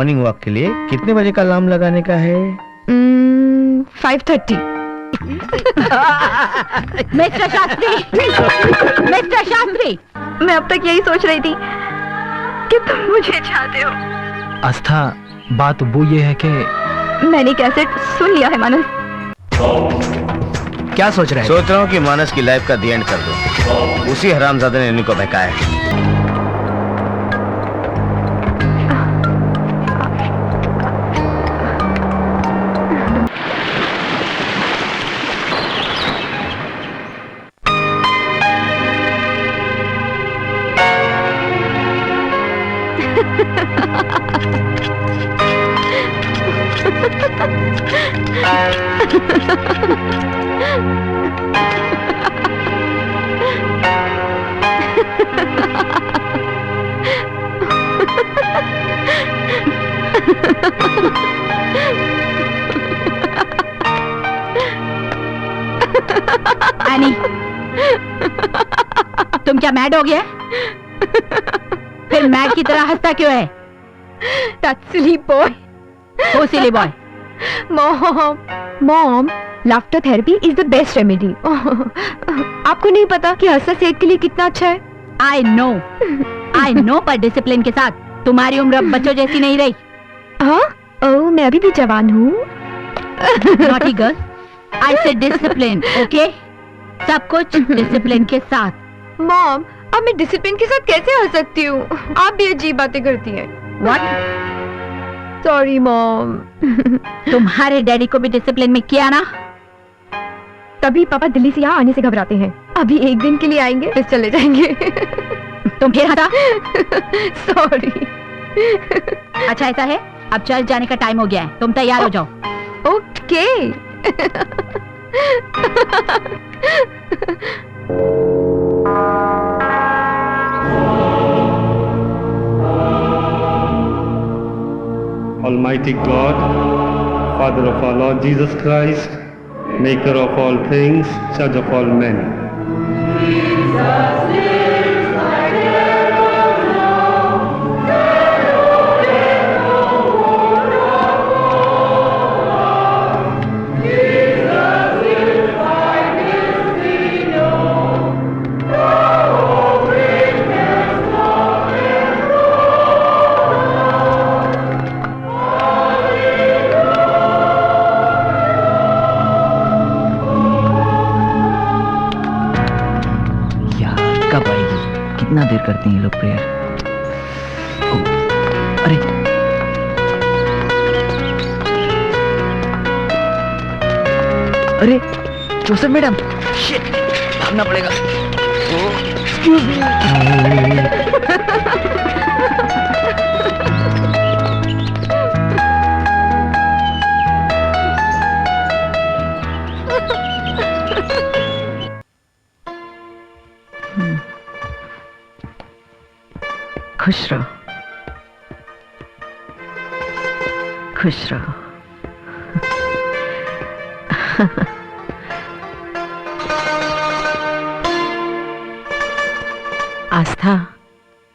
Morning walk के लिए कितने बजे का अलार्म लगाने का है? 5:30। मिस्टर शास्त्री, मिस्टर शास्त्री, मैं अब तक यही सोच रही थी कि तुम मुझे चाहते हो। आस्था, बात वो ये है कि मैंने कैसेट सुन लिया है मानस। क्या सोच रहे हैं? सोच रहा हूँ कि मानस की लाइफ का दी एंड कर दो। उसी हरामजादे ने इनको बहकाया है। एनी, तुम क्या मैड हो गया? फिर मैड की तरह हंसता क्यों है? That silly boy. Who silly boy? Mom, laughter therapy is the best remedy. आपको नहीं पता कि हंसना सेहत के लिए कितना अच्छा है? I know, पर डिसिप्लिन के साथ। तुम्हारी उम्र अब बच्चों जैसी नहीं रही। हाँ? ओह, मैं अभी भी जवान हूँ। Naughty girl, I said discipline, okay? सब कुछ डिसिप्लिन के साथ। मॉम, अब मैं डिसिप्लिन के साथ कैसे हंस सकती हूँ? आप भी अजीब बातें करती हैं। What? Sorry mom. तुम्हारे डैडी को भी डिसिप्लिन में किया ना? तभी पापा दिल्ली से यहाँ आने से घबराते हैं। अभी एक दिन के लिए आएंगे, फिर चले जाएंगे। तुम फिर हंसा? सॉरी। अच्छा ऐसा है, अब चल जाने का टाइम हो गया है। तुम तैयार हो जाओ। Okay. Almighty God, Father of our Lord Jesus Christ, Maker of all things, Judge of all men. कितना देर करती हैं ये लोग प्रेयर? अरे अरे जोसेफ मैडम, शिट, भागना पड़ेगा। Excuse me. खुश रहो, खुश रहो। आस्था,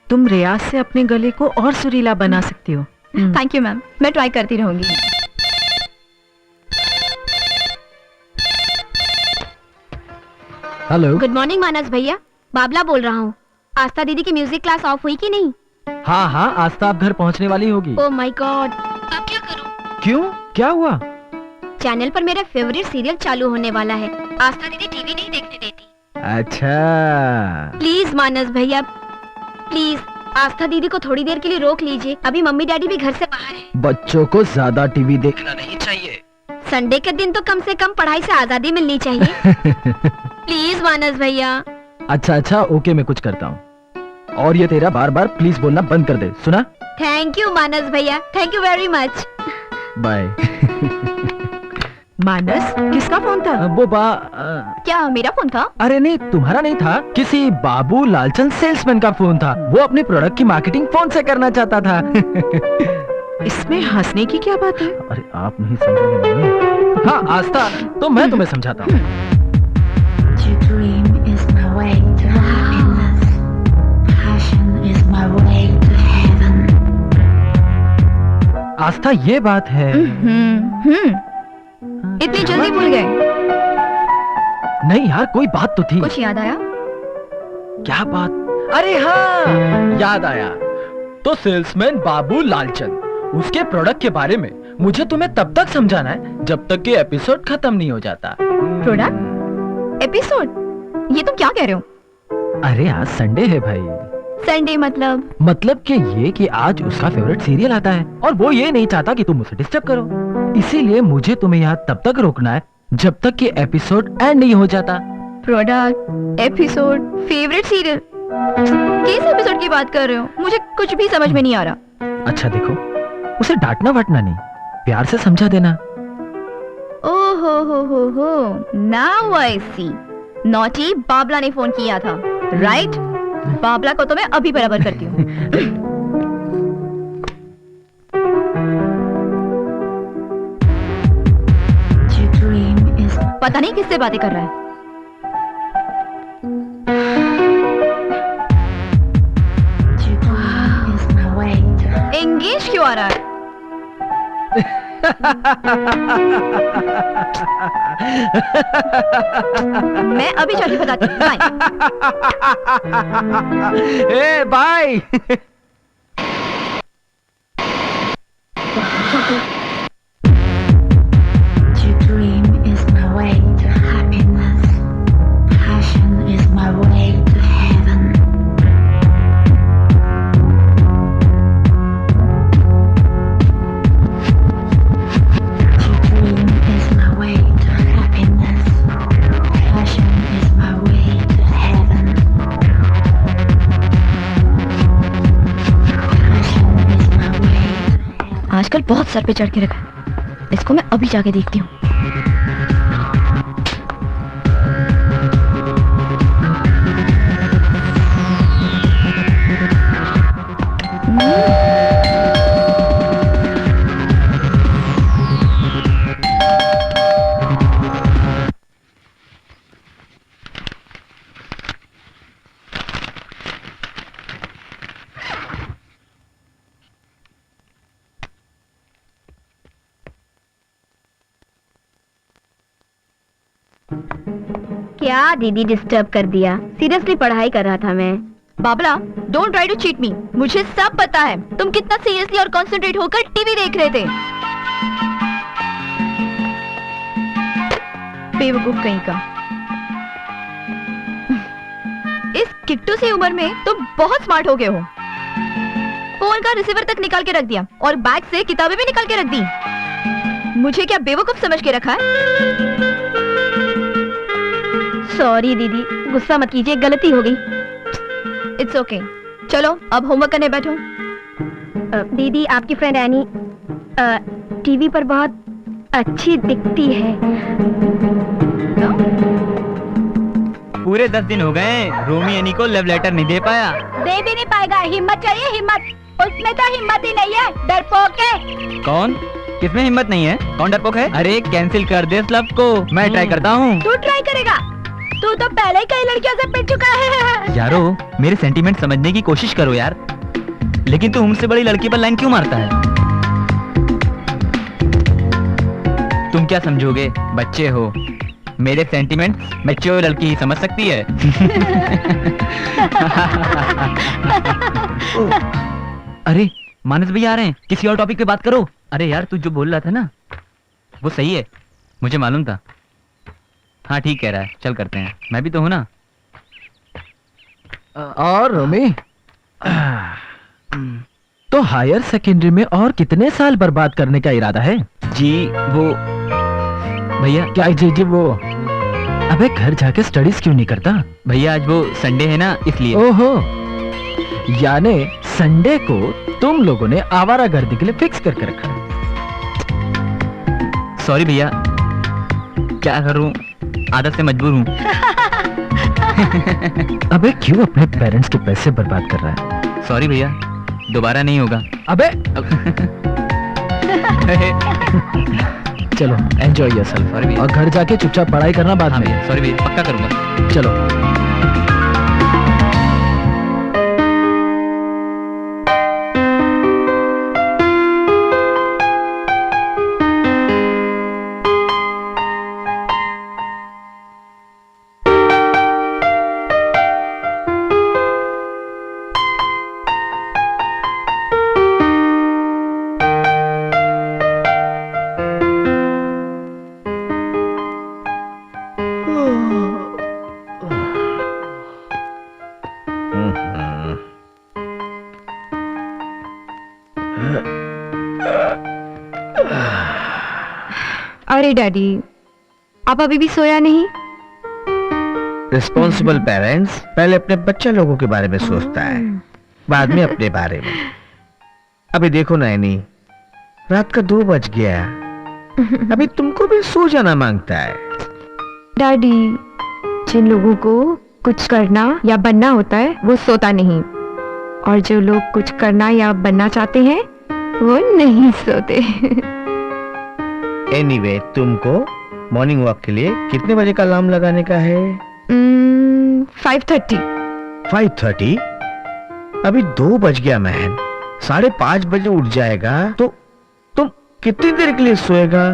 तुम रियाज से अपने गले को और सुरीला बना सकती हो। थैंक यू मैम, मैं ट्राई करती रहूंगी। हेलो। गुड मॉर्निंग मानस भैया, बाबला बोल रहा हूँ। आस्था दीदी की म्यूजिक क्लास ऑफ हुई कि नहीं? हाँ हाँ, आस्था अब घर पहुँचने वाली होगी। ओह माय गॉड, अब क्या करूँ? क्यों, क्या हुआ? चैनल पर मेरा फेवरेट सीरियल चालू होने वाला है। आस्था दीदी टीवी नहीं देखने देती। अच्छा। प्लीज मानस भैया, प्लीज आस्था दीदी को थोड़ी देर के लिए रोक लीजिए। अभी मम्मी डैडी भी घर से बाहर हैं। बच्चों को ज्यादा टीवी देखना नहीं चाहिए। संडे के दिन तो कम से कम पढ़ाई से आजादी मिलनी चाहिए। प्लीज मानस भैया। अच्छा अच्छा, ओके, मैं कुछ करता हूँ। और ये तेरा बार बार प्लीज बोलना बंद कर दे, सुना? थैंक यू मानस भैया, thank you very much. Bye. Manas, किसका फोन था? वो क्या मेरा फोन था? अरे नहीं, तुम्हारा नहीं था, किसी बाबू लालचंद सेल्समैन का फोन था। वो अपने प्रोडक्ट की मार्केटिंग फोन से करना चाहता था। इसमें हंसने की क्या बात है? अरे आप नहीं समझेंगे। हाँ आस्था, तो मैं तुम्हें समझाता हूँ। आस्था ये बात है। इतनी जल्दी भूल गए? नहीं यार, कोई बात तो थी। कुछ याद आया? क्या बात? अरे हाँ, याद आया। तो सेल्समैन बाबू लालचंद, उसके प्रोडक्ट के बारे में मुझे तुम्हें तब तक समझाना है जब तक कि एपिसोड खत्म नहीं हो जाता। प्रोडक्ट? एपिसोड? ये तुम क्या कह रहे हो? अरे आज संडे है भाई। संडे मतलब? मतलब कि ये कि आज उसका फेवरेट सीरियल आता है और वो ये नहीं चाहता कि तुम उसे डिस्टर्ब करो। इसीलिए मुझे तुम्हें यहाँ तब तक रोकना है जब तक कि एपिसोड एंड नहीं हो जाता। प्रोडक्ट, एपिसोड, फेवरेट सीरियल, किस एपिसोड की बात कर रहे हो? मुझे कुछ भी समझ में नहीं आ रहा। अच्छा देखो, उसे डांटना वाटना नहीं, प्यार से समझा देना। ओहो, now I see. Naughty Babla ने फोन किया था, राइट? बाबला को तो मैं अभी बराबर करती हूँ। पता नहीं किससे बातें कर रहा है। एंगेज क्यों आ रहा है? मैं अभी जाके बताती हूँ। बाय। ए बाय। आजकल बहुत सर पे चढ़ के रखा है, इसको मैं अभी जाके देखती हूँ। क्या दीदी, डिस्टर्ब कर दिया? सीरियसली पढ़ाई कर रहा था मैं। Babla, don't try to cheat me. मुझे सब पता है तुम कितना सीरियसली और कंसंट्रेट होकर टीवी देख रहे थे। बेवकूफ कहीं का। इस किट्टू सी उम्र में तुम बहुत स्मार्ट हो गए हो। फोन का रिसीवर तक निकाल के रख दिया और बैग से किताबें भी निकाल के रख दी। मुझे क्या बेवकूफ समझ के रखा है? सॉरी दीदी, गुस्सा मत कीजिए, गलती हो गई। It's okay. चलो अब होमवर्क करने बैठो। दीदी, आपकी फ्रेंड एनी टीवी पर बहुत अच्छी दिखती है। पूरे 10 दिन हो गए, रोमी एनी को लव लेटर नहीं दे पाया। दे भी नहीं पाएगा। हिम्मत चाहिए, हिम्मत। उसमें तो हिम्मत ही नहीं है, डरपोक है। कौन? किसमें हिम्मत नहीं है? कौन डरपोक है? अरे कैंसिल कर दे इस लव को, मैं ट्राई करता हूँ। तू ट्राई करेगा? तू तो पहले ही कई लड़कियों से पिट चुका है। यारो, मेरे सेंटीमेंट समझने की कोशिश करो यार। लेकिन तू हमसे बड़ी लड़की पर लाइन क्यों मारता है? तुम क्या समझोगे, बच्चे हो। मेरे सेंटीमेंट मैच्योर लड़की ही समझ सकती है। अरे मानस भैया आ रहे हैं, किसी और टॉपिक पे बात करो। अरे यार, तू जो बोल रहा था ना वो सही है, मुझे मालूम था। हाँ ठीक कह रहा है, चल करते हैं, मैं भी तो हूं ना। और रोमी, तो हायर सेकेंडरी में और कितने साल बर्बाद करने का इरादा है? जी वो भैया, क्या जी वो? अबे घर जाके स्टडीज क्यों नहीं करता? भैया आज वो संडे है ना, इसलिए। ओहो, यानी संडे को तुम लोगों ने आवारागर्दी के लिए फिक्स करके रखा। सॉरी भैया, क्या करूं, आदत से मजबूर हूं। अबे क्यों अपने पेरेंट्स के पैसे बर्बाद कर रहा है? सॉरी भैया, दोबारा नहीं होगा। अबे चलो एंजॉय योरसेल्फ। Sorry भैया। और घर जाके चुपचाप पढ़ाई करना बाद हाँ में। भैया, सॉरी भैया, पक्का करूंगा। चलो। अरे डैडी, आप अभी भी सोया नहीं? रिस्पॉन्सिबल पेरेंट्स पहले अपने बच्चे लोगों के बारे में सोचता है, बाद में अपने बारे में। अभी देखो नैनी, रात का 2 बज गया, अभी तुमको भी सो जाना मांगता है। डैडी, जिन लोगों को कुछ करना या बनना होता है वो सोता नहीं, और जो लोग कुछ करना या बनना चाहते हैं वो नहीं सोते। एनीवे, तुमको मॉर्निंग वॉक के लिए कितने बजे का अलार्म लगाने का है? 5:30। 5:30? अभी 2 बज गया मैन, 5:30 बजे उठ जाएगा तो तुम कितनी देर के लिए सोएगा?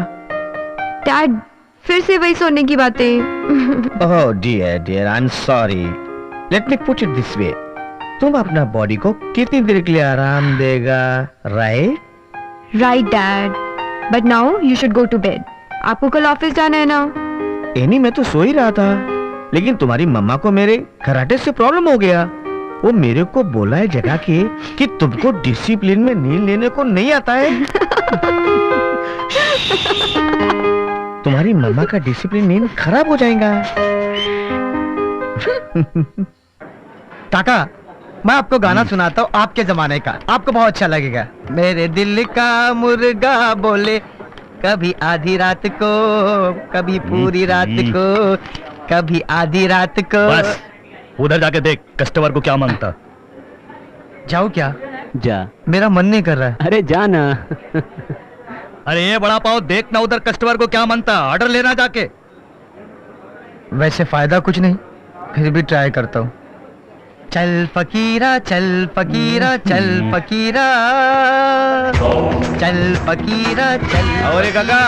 डैड, फिर से वही सोने की बातें। Oh dear, I am sorry. Let me put it this way, तुम अपना बॉडी को कितनी देर के लिए आराम देगा, right? Right dad, but now you should go to bed. आपको कल ऑफिस जाना है ना? एनी, मैं तो सो ही रहा था, लेकिन तुम्हारी मम्मा को मेरे कराटे से प्रॉब्लम हो गया। वो मेरे को बोला है जगह के कि तुमको डिसिप्लिन में नींद लेने को नहीं आता है। तुम्हारी मम्मा का डिसिप्लिन नींद खराब हो जाएगा। काका, मैं आपको गाना सुनाता हूँ आपके जमाने का, आपको बहुत अच्छा लगेगा। मेरे दिल का मुर्गा बोले, कभी आधी रात को, कभी पूरी रात को, कभी आधी रात को। बस उधर जाके देख कस्टमर को क्या मांगता। जाओ क्या? जा। मेरा मन नहीं कर रहा है। अरे जा ना। अरे ये बड़ा पाव, देख ना उधर कस्टमर को क्या मांगता, ऑर्डर लेना जाके। वैसे फायदा कुछ नहीं, फिर भी ट्राई करता हूँ। चल फकीरा, चल फकीरा, चल फकीरा, चल फकीरा, चल। और काका,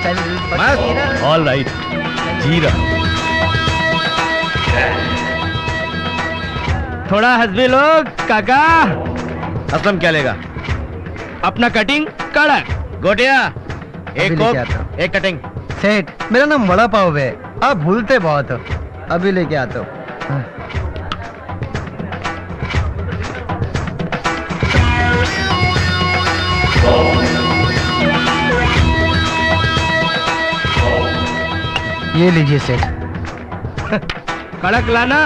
चल फकीरा। ऑल राइट, जीरा। थोड़ा हंसबे लोग। काका, असलम क्या लेगा? अपना कटिंग कड़क। गोटिया, एक लेके कोक, आता हूँ। एक कटिंग। सेठ, मेरा नाम वड़ा पाव है, आप भूलते बहुत हो। अभी लेके आता हूँ। ये लीजिए सेठ। कड़क लाना।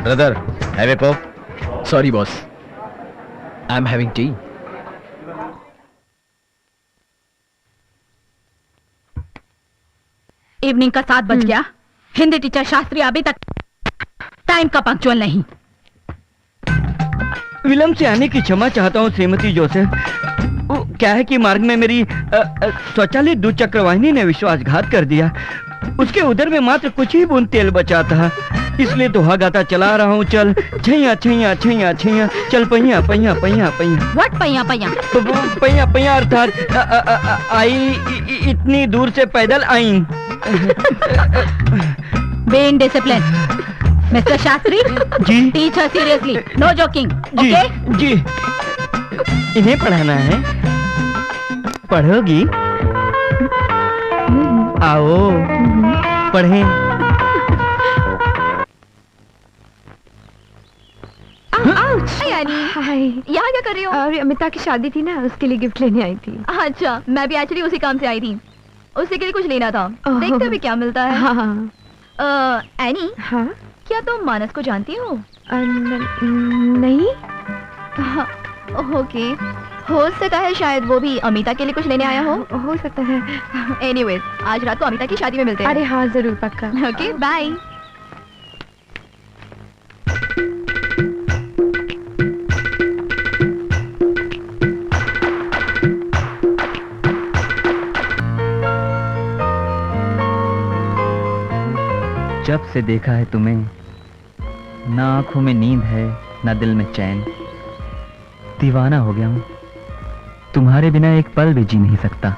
Brother, have a Coke. Sorry boss, I am having T. Evening का 7 बज गया। हिंदी टीचर शास्त्री अभी तक टाइम का पंक्चुअल नहीं। विलम्ब से आने की क्षमा चाहता हूँ श्रीमती जोसेफ। वो क्या है कि मार्ग में मेरी स्वचालित द्विचक्र वाहिनी ने विश्वासघात कर दिया। उसके उधर में मात्र कुछ ही बूंद तेल बचा था, इसलिए दोहा गाता चला रहा हूँ। चल छैया छैया छैया छैया, चल पहिया पहिया पहिया पहिया। व्हाट पहिया पहिया? पहिया पहिया अर्थात आई इतनी दूर से पैदल आई। Be in discipline. Mister Shastri, ji teach her seriously, no joking. जी ओके? जी, इन्हें पढ़ाना है। पढ़ोगी? आओ पढ़ें। हाय, यहाँ क्या कर रही हो? अरे अमिता की शादी थी ना, उसके लिए गिफ्ट लेने आई थी। अच्छा, मैं भी एक्चुअली उसी काम से आई थी, उसी के लिए कुछ लेना था। ओह। देखते भी क्या मिलता है। हाँ एनी, हाँ। क्या तुम मानस को जानती हो? नहीं। हाँ, ओके, हो सकता है शायद वो भी अमिता के लिए कुछ लेने आया हो सकता है। एनीवेज, आज रात को अमिता की शादी में मिलते हैं। अरे हाँ, जरूर, पक्का। Okay, bye. जब से देखा है तुम्हें, ना आंखों में नींद है ना दिल में चैन। दीवाना हो गया हूँ, तुम्हारे बिना एक पल भी जी नहीं सकता।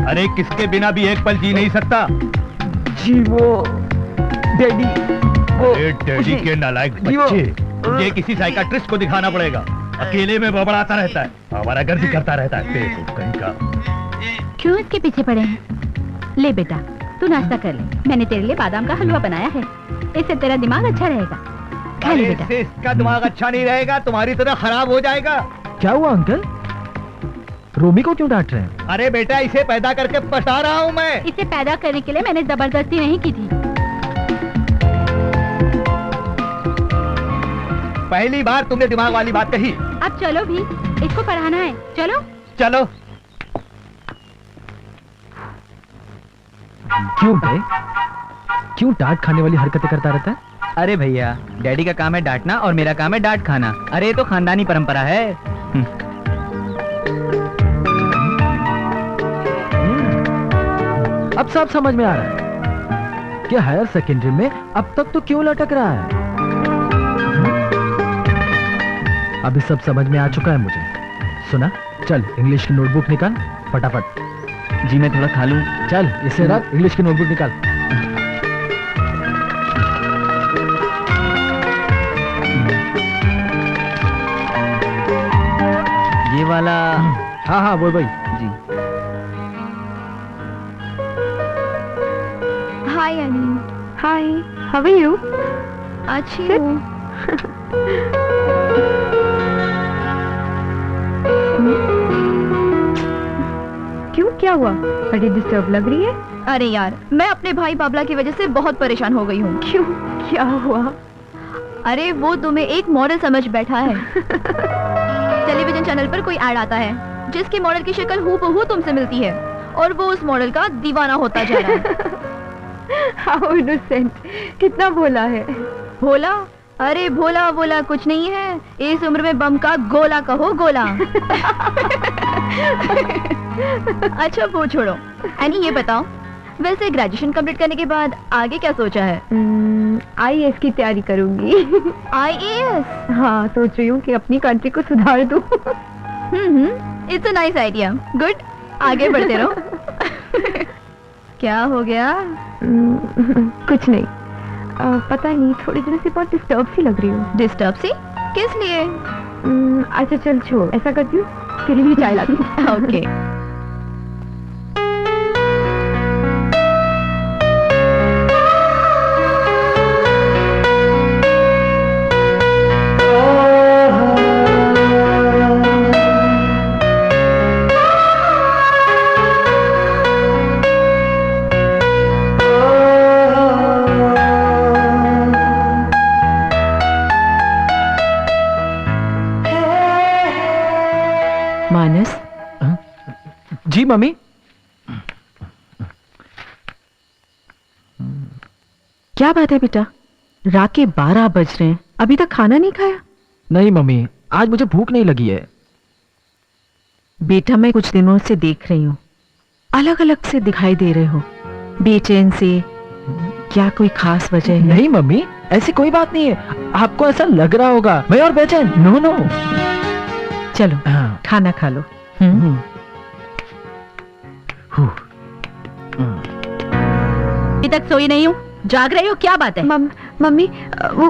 अरे किसके बिना भी एक पल जी नहीं सकता? जी वो डैडी, वो डैडी के नालायक बच्चे, तुझे किसी साइकाट्रिस्ट को दिखाना पड़ेगा। अकेले में बबड़ाता रहता है, हमारा गर्दी करता रहता है। बेवकूफ कहीं का। क्यों इसके पीछे पड़े हैं? ले बेटा, तू नाश्ता कर ले, मैंने तेरे लिए बादाम का हलवा बनाया है, इससे तेरा दिमाग अच्छा रहेगा। खा ले बेटा। इससे इसका दिमाग अच्छा नहीं रहेगा, तुम्हारी तरह खराब हो जाएगा। क्या हुआ अंकल? रोमी को क्यों डांट रहे हैं? अरे बेटा, इसे पैदा करके पछता रहा हूँ मैं। इसे पैदा करने के लिए मैंने जबरदस्ती नहीं की थी। पहली बार तुमने दिमाग वाली बात कही। अब चलो भी, इसको पढ़ाना है, चलो। चलो। क्यों बे? क्यों डांट खाने वाली हरकतें करता रहता है? अरे भैया, डैडी का काम है डांटना और मेरा काम है डांट खाना। अरे ये तो खानदानी परंपरा है। अब सब समझ में आ रहा है कि हायर सेकेंडरी में अब तक तो क्यों लटक रहा है। अभी सब समझ में आ चुका है मुझे। सुना, चल इंग्लिश की नोटबुक निकाल फटाफट। जी मैं थोड़ा खा लूं। चल इसे रख, इंग्लिश की नोटबुक निकाल। ये वाला। हाँ हाँ वो भाई जी। हाय अनी। हाय, हाउ आर यू? अच्छी हूँ। क्यों, क्या हुआ? बड़ी डिस्टर्ब लग रही है। अरे यार, मैं अपने भाई बाबला की वजह से बहुत परेशान हो गई हूँ। क्यों, क्या हुआ? अरे वो तुम्हें एक मॉडल समझ बैठा है। टेलीविजन चैनल पर कोई ऐड आता है जिसकी मॉडल की शक्ल हूबहू तुमसे मिलती है और वो उस मॉडल का दीवाना होता जा रहा है। हाउ इनोसेंट, कितना भोला है। भोला? अरे भोला भोला कुछ नहीं है, इस उम्र में बम का गोला कहो, गोला। अच्छा वो छोड़ो, एनी ये बताओ, वैसे ग्रेजुएशन कंप्लीट करने के बाद आगे क्या सोचा है? IAS की तैयारी करूंगी। IAS? हाँ, सोच रही हूँ कि अपनी कंट्री को सुधार दूँ। It's a nice idea, good, आगे बढ़ते रहो। क्या हो गया? कुछ नहीं, पता नहीं, थोड़ी दिनों से बहुत डिस्टर्ब सी लग रही हूँ। डिस्टर्ब सी? किस लिए? अच्छा चल छोड़, ऐसा करती हूँ, तेरे लिए चाय लाती हूँ। ओके। मानस, जी मम्मी। क्या बात है बेटा? रात के 12 बज रहे हैं, अभी तक खाना नहीं खाया? नहीं मम्मी, आज मुझे भूख नहीं लगी है। बेटा मैं कुछ दिनों से देख रही हूँ, अलग अलग से दिखाई दे रहे हो, बेचैन से। क्या कोई खास वजह है? नहीं मम्मी, ऐसी कोई बात नहीं है, आपको ऐसा लग रहा होगा मैं और बेचैन। No no. चलो हाँ। खाना खा लो। अभी तक सोई नहीं हूँ, जाग रही हो, क्या बात है? मम्मी, वो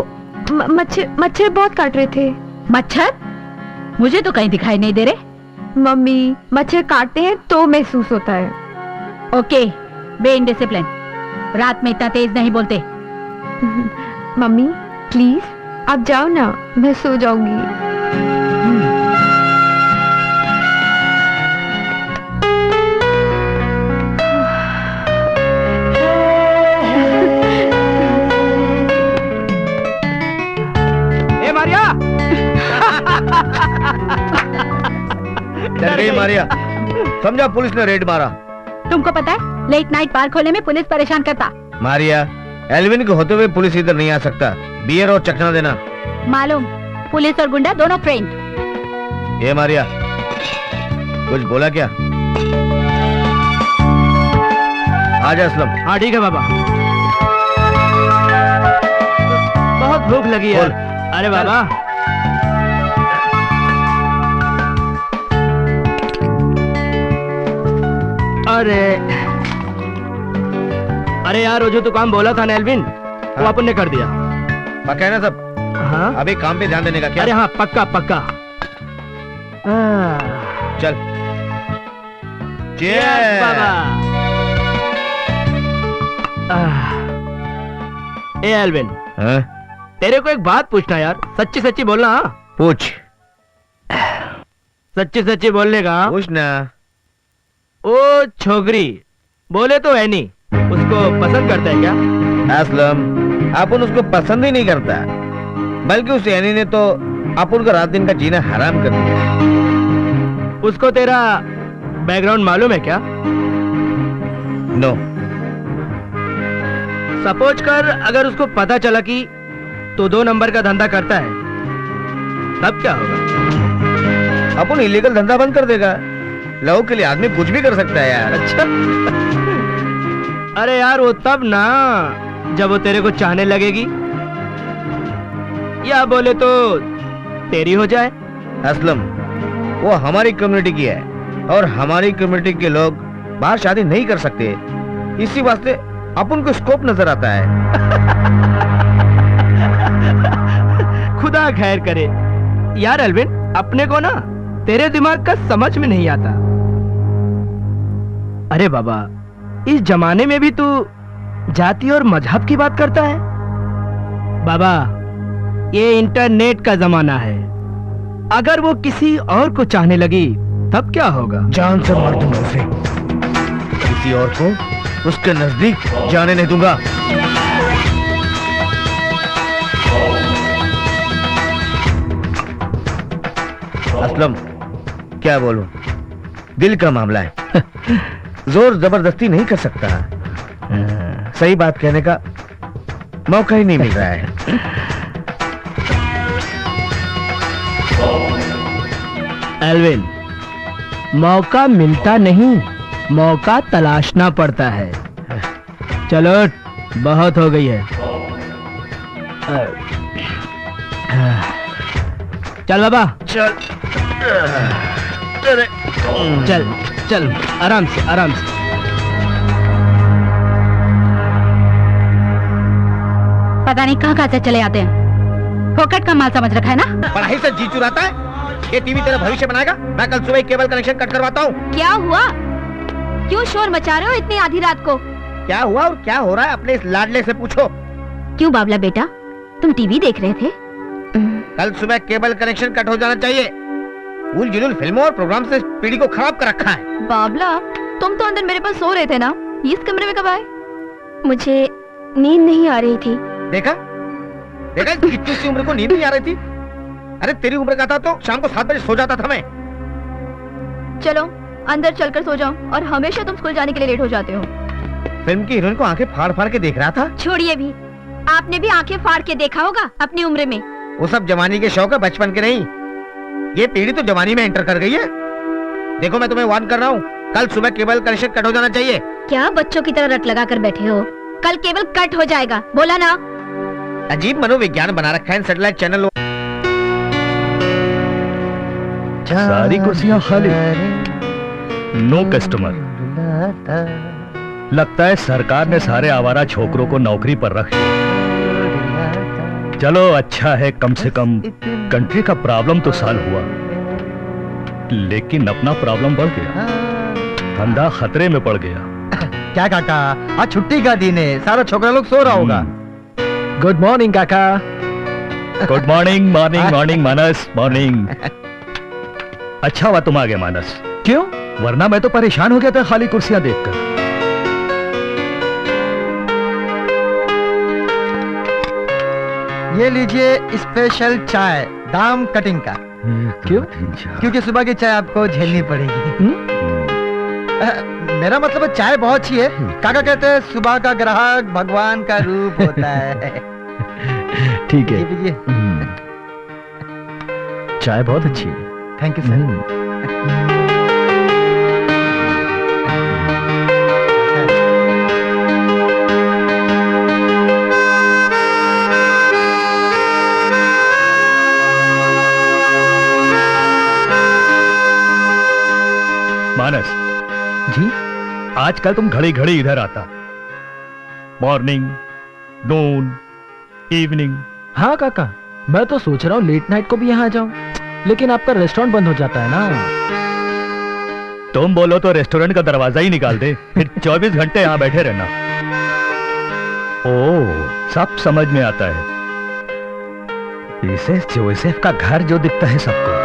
मच्छर बहुत काट रहे थे। मच्छर? मुझे तो कहीं दिखाई नहीं दे रहे। मम्मी, मच्छर काटते हैं तो महसूस होता है। ओके, बे इनडिसिप्लिन, रात में इतना तेज नहीं बोलते। मम्मी प्लीज आप जाओ ना, मैं सो जाऊंगी। ए मारिया! डर गई मारिया, समझा पुलिस ने रेड मारा। तुमको पता है लेट नाइट पार्क खोलने में पुलिस परेशान करता। मारिया, एल्विन के होते हुए पुलिस इधर नहीं आ सकता। बियर और चखना देना। मालूम, पुलिस और गुंडा दोनों फ्रेंड। ये मारिया, कुछ बोला क्या? आजा असलम। हाँ ठीक है बाबा। बहुत भूख लगी है। अरे बाबा, अरे यार, वो जो तू काम बोला था ना एल्विन, वो अपन ने कर दिया। पक्का है ना सब? हाँ अभी काम पे ध्यान देने का क्या? अरे हाँ, पक्का पक्का। चल। Cheers, बाबा। ए एल्विन, हाँ? तेरे को एक बात पूछना यार, सच्ची सच्ची बोलना। हाँ पूछ सच्ची सच्ची बोलने का। पूछ ना। ओ छोकरी बोले तो है नहीं, उसको पसंद करता है क्या? असलम, अपन उसको पसंद ही नहीं करता, बल्कि उस यानी ने तो अपन को रात दिन का जीना हराम कर दिया। उसको तेरा बैकग्राउंड मालूम है क्या? नो। सपोज कर अगर उसको पता चला कि तो 2 नंबर का धंधा करता है, तब क्या होगा? अपन इलीगल धंधा बंद कर देगा। लव के लिए आदमी कुछ भी कर सकता है यार। अच्छा अरे यार वो तब ना जब वो तेरे को चाहने लगेगी, या बोले तो तेरी हो जाए। असलम, वो हमारी कम्युनिटी की है और हमारी कम्युनिटी के लोग बाहर शादी नहीं कर सकते, इसी वास्ते अपन को स्कोप नजर आता है। खुदा खैर करे यार अलविन, अपने को ना तेरे दिमाग का समझ में नहीं आता। अरे बाबा, इस जमाने में भी तू जाति और मजहब की बात करता है? बाबा, ये इंटरनेट का जमाना है, अगर वो किसी और को चाहने लगी तब क्या होगा? जान से मार दूंगा उसे, किसी और को उसके नजदीक जाने नहीं दूंगा। असलम, क्या बोलूं, दिल का मामला है, जोर जबरदस्ती नहीं कर सकता। सही बात कहने का मौका ही नहीं मिल रहा है। एल्विन, मौका मिलता नहीं, मौका तलाशना पड़ता है। चलो बहुत हो गई है, चल बाबा चल चल चल, आराम से आराम से। पता नहीं कहाँ से चले आते हैं, फोकट का माल समझ रखा है ना। पढ़ाई से जी चुराता है। ये टीवी तेरा भविष्य बनाएगा। मैं कल सुबह केबल कनेक्शन कट करवाता हूँ। क्या हुआ? क्यों शोर मचा रहे हो इतनी आधी रात को? क्या हुआ और क्या हो रहा है अपने इस लाडले से पूछो। क्यों बाबला बेटा, तुम टीवी देख रहे थे? कल सुबह केबल कनेक्शन कट हो जाना चाहिए। उल जुलूल फिल्मों और प्रोग्राम से पीढ़ी को खराब कर रखा है। बाबला, तुम तो अंदर मेरे पास सो रहे थे ना, इस कमरे में कब आए? मुझे नींद नहीं आ रही थी। देखा देखा, इस कितनी सी उम्र को नींद नहीं आ रही थी। अरे तेरी उम्र का था तो शाम को 7 बजे सो जाता था मैं। चलो अंदर चलकर सो जाओ, और हमेशा तुम स्कूल जाने के लिए लेट हो जाते हो। फिल्म की हीरोइन को आंखें फाड़ फाड़ के देख रहा था। छोड़िए भी, आपने भी आंखें फाड़ के देखा होगा अपनी उम्र में। वो सब जवानी के शौक है, बचपन के नहीं। ये पीढ़ी तो जवानी में एंटर कर गई है। देखो मैं तुम्हें वार्न कर रहा हूँ, कल सुबह केबल कनेक्शन कट हो जाना चाहिए। क्या बच्चों की तरह रट लगा कर बैठे हो? कल केबल कट हो जाएगा, बोला ना। अजीब मनोविज्ञान बना रखा है इन सैटेलाइट चैनल। सारी कुर्सियां खाली, नो कस्टमर। लगता है सरकार ने सारे आवारा छोकरों को नौकरी पर रख लिया। चलो अच्छा है, कम से कम कंट्री का प्रॉब्लम तो सॉल्व हुआ, लेकिन अपना प्रॉब्लम बढ़ गया, धंधा खतरे में पड़ गया। क्या काका, आज छुट्टी का दिन है, सारा छोकरा लोग सो रहा होगा। गुड मॉर्निंग काका। गुड मॉर्निंग मॉर्निंग मॉर्निंग मानस, मॉर्निंग। अच्छा हुआ तुम आ गए मानस। क्यों? वरना मैं तो परेशान हो गया था खाली कुर्सियां देखकर। ये लीजिए स्पेशल चाय, दाम कटिंग का। क्यों? क्योंकि सुबह की चाय आपको झेलनी पड़ेगी। मेरा मतलब चाय बहुत अच्छी है। काका कहते हैं सुबह का ग्राहक भगवान का रूप होता है। ठीक है, ये पीजिए। चाय बहुत अच्छी है। Thank you sir. Manas ji, आजकल तुम घड़ी घड़ी इधर आता, मॉर्निंग, नून, इवनिंग। हाँ काका, मैं तो सोच रहा हूँ लेट नाइट को भी यहाँ जाऊँ, लेकिन आपका रेस्टोरेंट बंद हो जाता है ना। तुम बोलो तो रेस्टोरेंट का दरवाजा ही निकाल दे, फिर 24 घंटे यहाँ बैठे रहना। ओह, सब समझ में आता है। इसे जोसेफ का घर जो दिखता है सबको।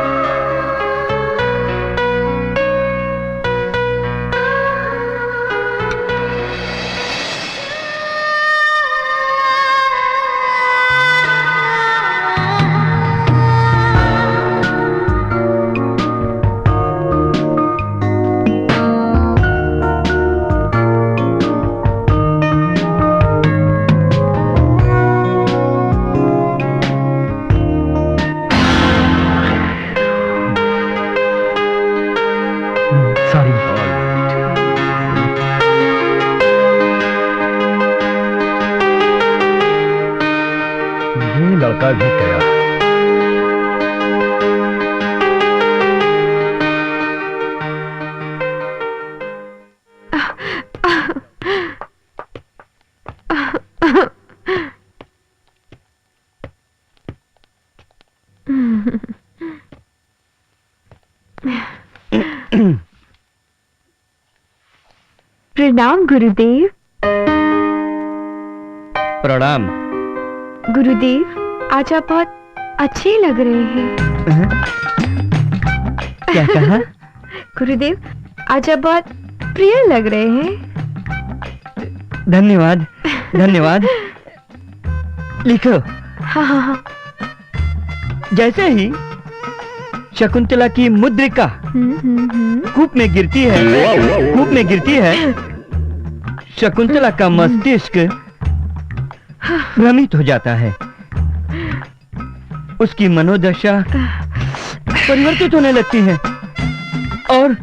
लड़का भी गया। प्रणाम गुरुदेव। प्रणाम। गुरुदेव, आज आप बहुत अच्छे लग रहे हैं। क्या कहा? गुरुदेव, आज आप बहुत प्रिय लग रहे हैं। धन्यवाद, धन्यवाद। लिखो। हाँ हाँ हाँ। जैसे ही शकुंतला की मुद्रिका कूप में गिरती है, कूप में गिरती है, शकुंतला का मस्तिष्क भ्रमित हो जाता है। उसकी मनोदशा परिवर्तित होने लगती है और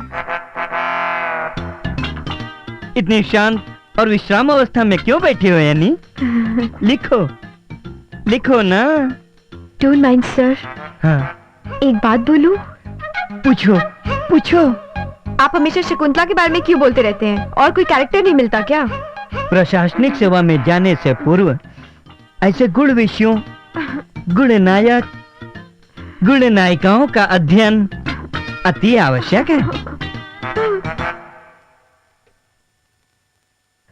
इतनी शांत और विश्राम अवस्था में क्यों बैठे हो यानी? लिखो, लिखो ना। Don't mind sir. हाँ, एक बात बोलूं? पूछो, पूछो। आप हमेशा शकुंतला के बारे में क्यों बोलते रहते हैं? और कोई कैरेक्टर नहीं मिलता क्या? प्रशासनिक सेवा में जाने से पूर्व ऐसे गुण विषयों, गुण नायक, गुण नायिकाओं का अध्ययन अति आवश्यक है।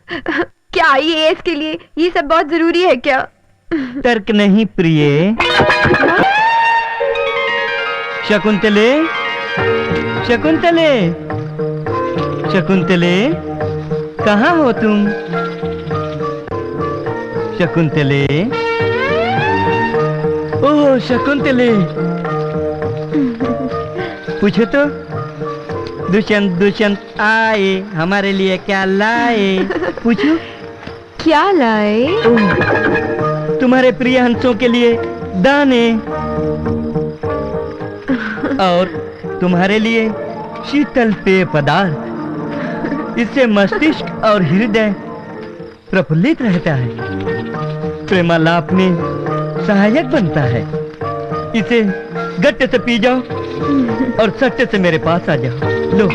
क्या आईएएस के लिए ये सब बहुत जरूरी है क्या? तर्क नहीं प्रिय। शकुंतले, शकुंतले, शकुंतले, कहाँ हो तुम? शकुंतले, ओह शकुंतले, पूछो तो। दुष्यंत, दुष्यंत आए, हमारे लिए क्या लाए? पूछो। क्या लाए? ओह, तुम्हारे प्रिय हंसों के लिए दाने और तुम्हारे लिए शीतल पेय पदार्थ। इससे मस्तिष्क और हृदय प्रफुल्लित रहता है, प्रेमालाप में सहायक बनता है। इसे गट्टे से पी जाओ और सट्टे से मेरे पास आ जाओ। लो।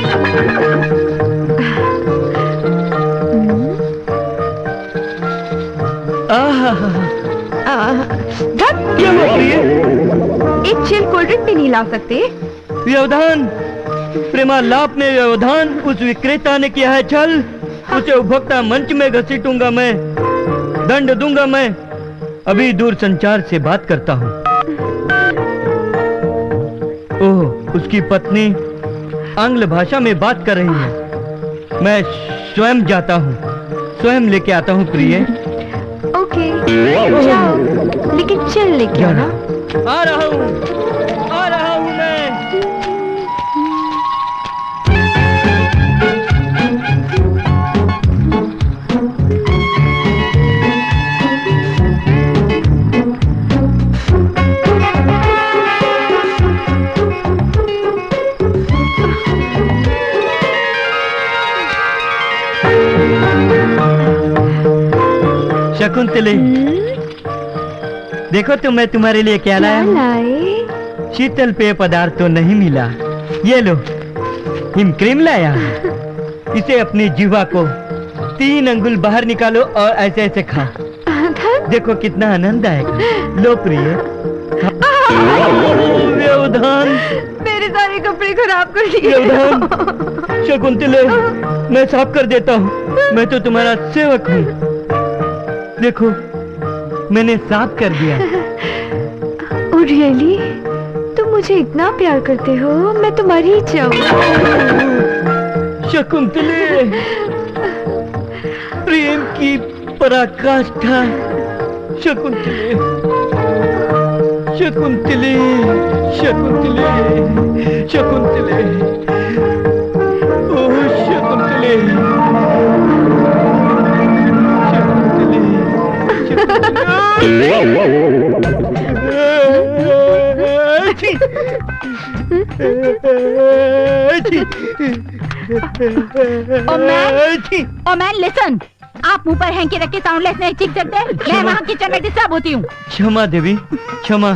क्या हुआ प्रिय? एक चिल कोल्ड ड्रिंक भी नहीं ला सकते? व्यवधान, प्रेमालाप में व्यवधान। उस विक्रेता ने किया है छल। उसे उपभोक्ता मंच में घसीटूंगा मैं, दंड दूंगा मैं। अभी दूर संचार से बात करता हूँ। ओह, उसकी पत्नी आंग्ल भाषा में बात कर रही है। मैं स्वयं जाता हूँ, स्वयं लेके आता हूँ प्रिय। ओके, जाओ, लेकिन चल लेके आना। आ रहा हूँ, आ रहा हूँ मैं। शकुंतले, देखो तो मैं तुम्हारे लिए क्या लाया हूँ। शीतल पेय पदार्थ तो नहीं मिला। ये लो, हिम क्रीम लाया हूँ। इसे अपनी जीवा को 3 अंगुल बाहर निकालो और ऐसे ऐसे खाओ। देखो कितना आनंद आएगा। लो प्रिय। व्यवधान, मेरे सारे कपड़े खराब कर दिए। व्यवधान, शकुंतले, मैं साफ कर देता हूँ। मैं तो तुम्हारा सेवक हूँ। देखो, मैंने साफ कर दिया। ओ रियली तुम मुझे इतना प्यार करते हो, मैं तो मर ही जाऊं। शकुंतले, प्रेम की पराकाष्ठा। शकुंतले, शकुंतले, शकुंतले, शकुंतले, ओह शकुंतले, ओ मैन लिसन, आप मुंह पर हैंकी रख के साउंडलेस नहीं चीख सकते? मैं वहाँ किचन में डिस्टर्ब होती हूँ। क्षमा देवी, क्षमा।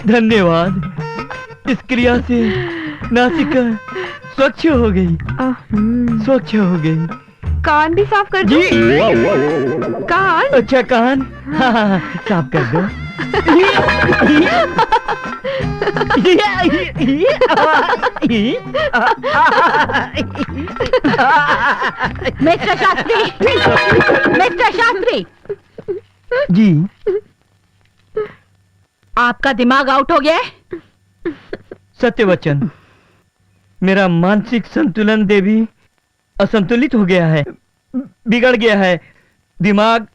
धन्यवाद। इस क्रिया से नासिका स्वच्छ हो गई, स्वच्छ हो गई। कान भी साफ कर दो। जी। कान? अच्छा कान, हाँ, हाँ, साफ कर दो। मिस्टर शास्त्री, मिस्टर शास्त्री, जी। आपका दिमाग आउट हो गया है? सत्यवचन, मेरा मानसिक संतुलन देवी असंतुलित हो गया है, बिगड़ गया है। दिमाग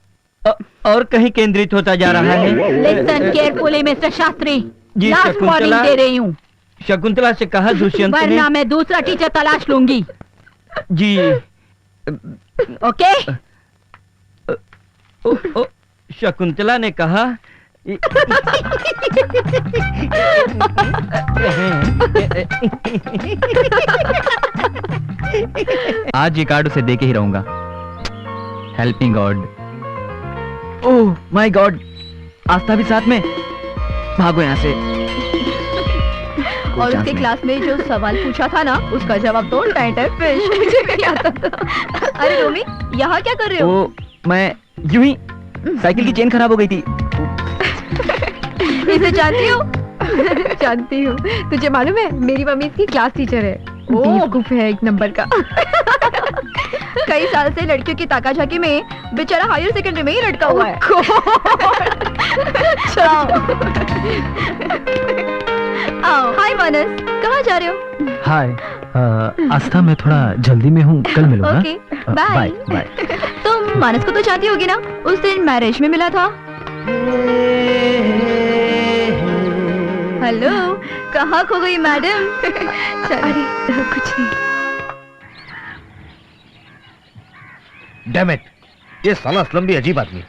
और कहीं केंद्रित होता जा रहा है। लिसन केयरफुली मिस्टर शास्त्री, जी, लास्ट शकुंतला। वार्निंग दे रही हूँ, शकुंतला से कहा दुष्यंत ने। वरना मैं दूसरा टीचर तलाश लूंगी। जी। ओके? शकुंतला ने कहा आज ये कार्ड उसे दे के ही रहूंगा। Helping god. Oh my god, Aastha भी साथ में। भागो यहाँ से। और उसके क्लास में जो सवाल पूछा था ना, उसका जवाब तो टाइट है फिश। मुझे नहीं आता था। अरे रोमी, यहाँ क्या कर रहे हो? ओ, मैं यूं ही, साइकिल की चेन खराब हो गई थी। इसे जानती हो? जानती हूँ। तुझे मालूम है मेरी मम्मी इसकी क्लास टीचर है। बेवकूफ है एक नंबर का। कई साल से लड़कियों की ताकाझाकी में बेचारा हायर सेकेंडरी में ही लटका हुआ है। आओ। हाय मानस, कहाँ जा रहे हो? हाय, आस्था मैं थोड़ा जल्दी में हूँ, कल मिलूंगा। Okay, bye. बाय। तुम मानस को तो जानती होगी ना, उस दिन मैरिज में मिला था। हेलो, कहाँ खो गई मैडम? अरे कुछ नहीं। डैम इट, ये साला असलम भी अजीब आदमी,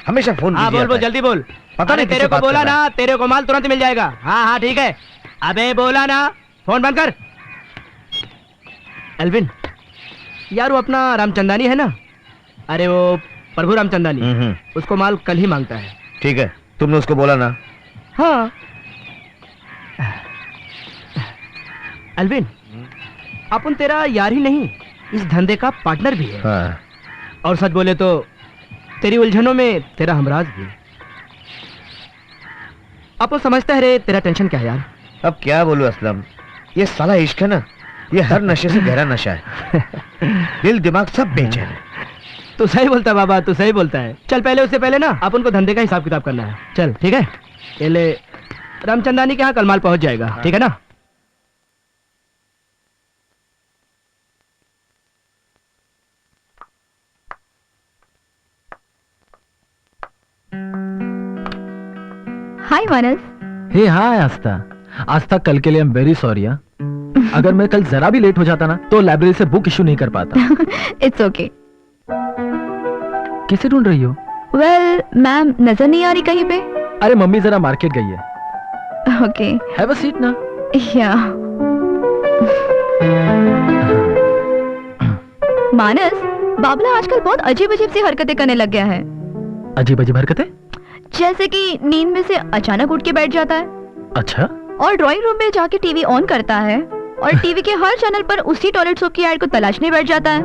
हमेशा फोन हाँ बोल बोल, जल्दी बोल। पता नहीं तेरे को बोला ना, तेरे को माल तुरंत मिल जाएगा। हाँ हाँ ठीक है। अबे बोला ना, फोन बंद कर। एल्विन, यार वो अपना रामचंदानी है ना, अरे वो प्रभु रामचंदानी, उसको माल कल ही मांगता है। ठीक है, तुमने उसको बोला ना। हाँ। एल्विन, अपन तेरा यार ही नहीं, इस धंधे का पार्टनर भी है। हाँ। और सच बोले तो तेरी उलझनों में तेरा हमराज भी। अपन समझते है रे, तेरा टेंशन क्या है यार? अब क्या बोलूं असलम, ये साला इश्क है ना, ये हर नशे से गहरा नशा है। दिल दिमाग सब बेचैन है। तू सही बोलता है बाबा, तू सही बोलता है। चल पहले, उससे पहले ना अपन को धंधे का हिसाब किताब करना है। चल ठीक है, पहले रामचंदानी के यहाँ कल माल पहुंच जाएगा। ठीक है ना? हाय मानस। हे हाय आस्था। आस्था, कल के लिए आई एम वेरी सॉरी। अगर मैं कल जरा भी लेट हो जाता ना, तो लाइब्रेरी से बुक इशू नहीं कर पाता। It's okay. कैसे ढूंढ रही हो? वेल, मैम नजर नहीं आ रही कहीं पे। अरे मम्मी जरा मार्केट गई है। ओके, हैव अ सीट ना। या। मानस, बाबला आजकल बहुत अजीब अजीब सी हरकतें करने लग गया है। अजीब अजीब हरकतें? जैसे कि नींद में से अचानक उठ के बैठ जाता है। अच्छा। और ड्राइंग रूम में जाके टीवी ऑन करता है और टीवी के हर चैनल पर उसी टॉयलेट सोप की ऐड को तलाशने बैठ जाता है।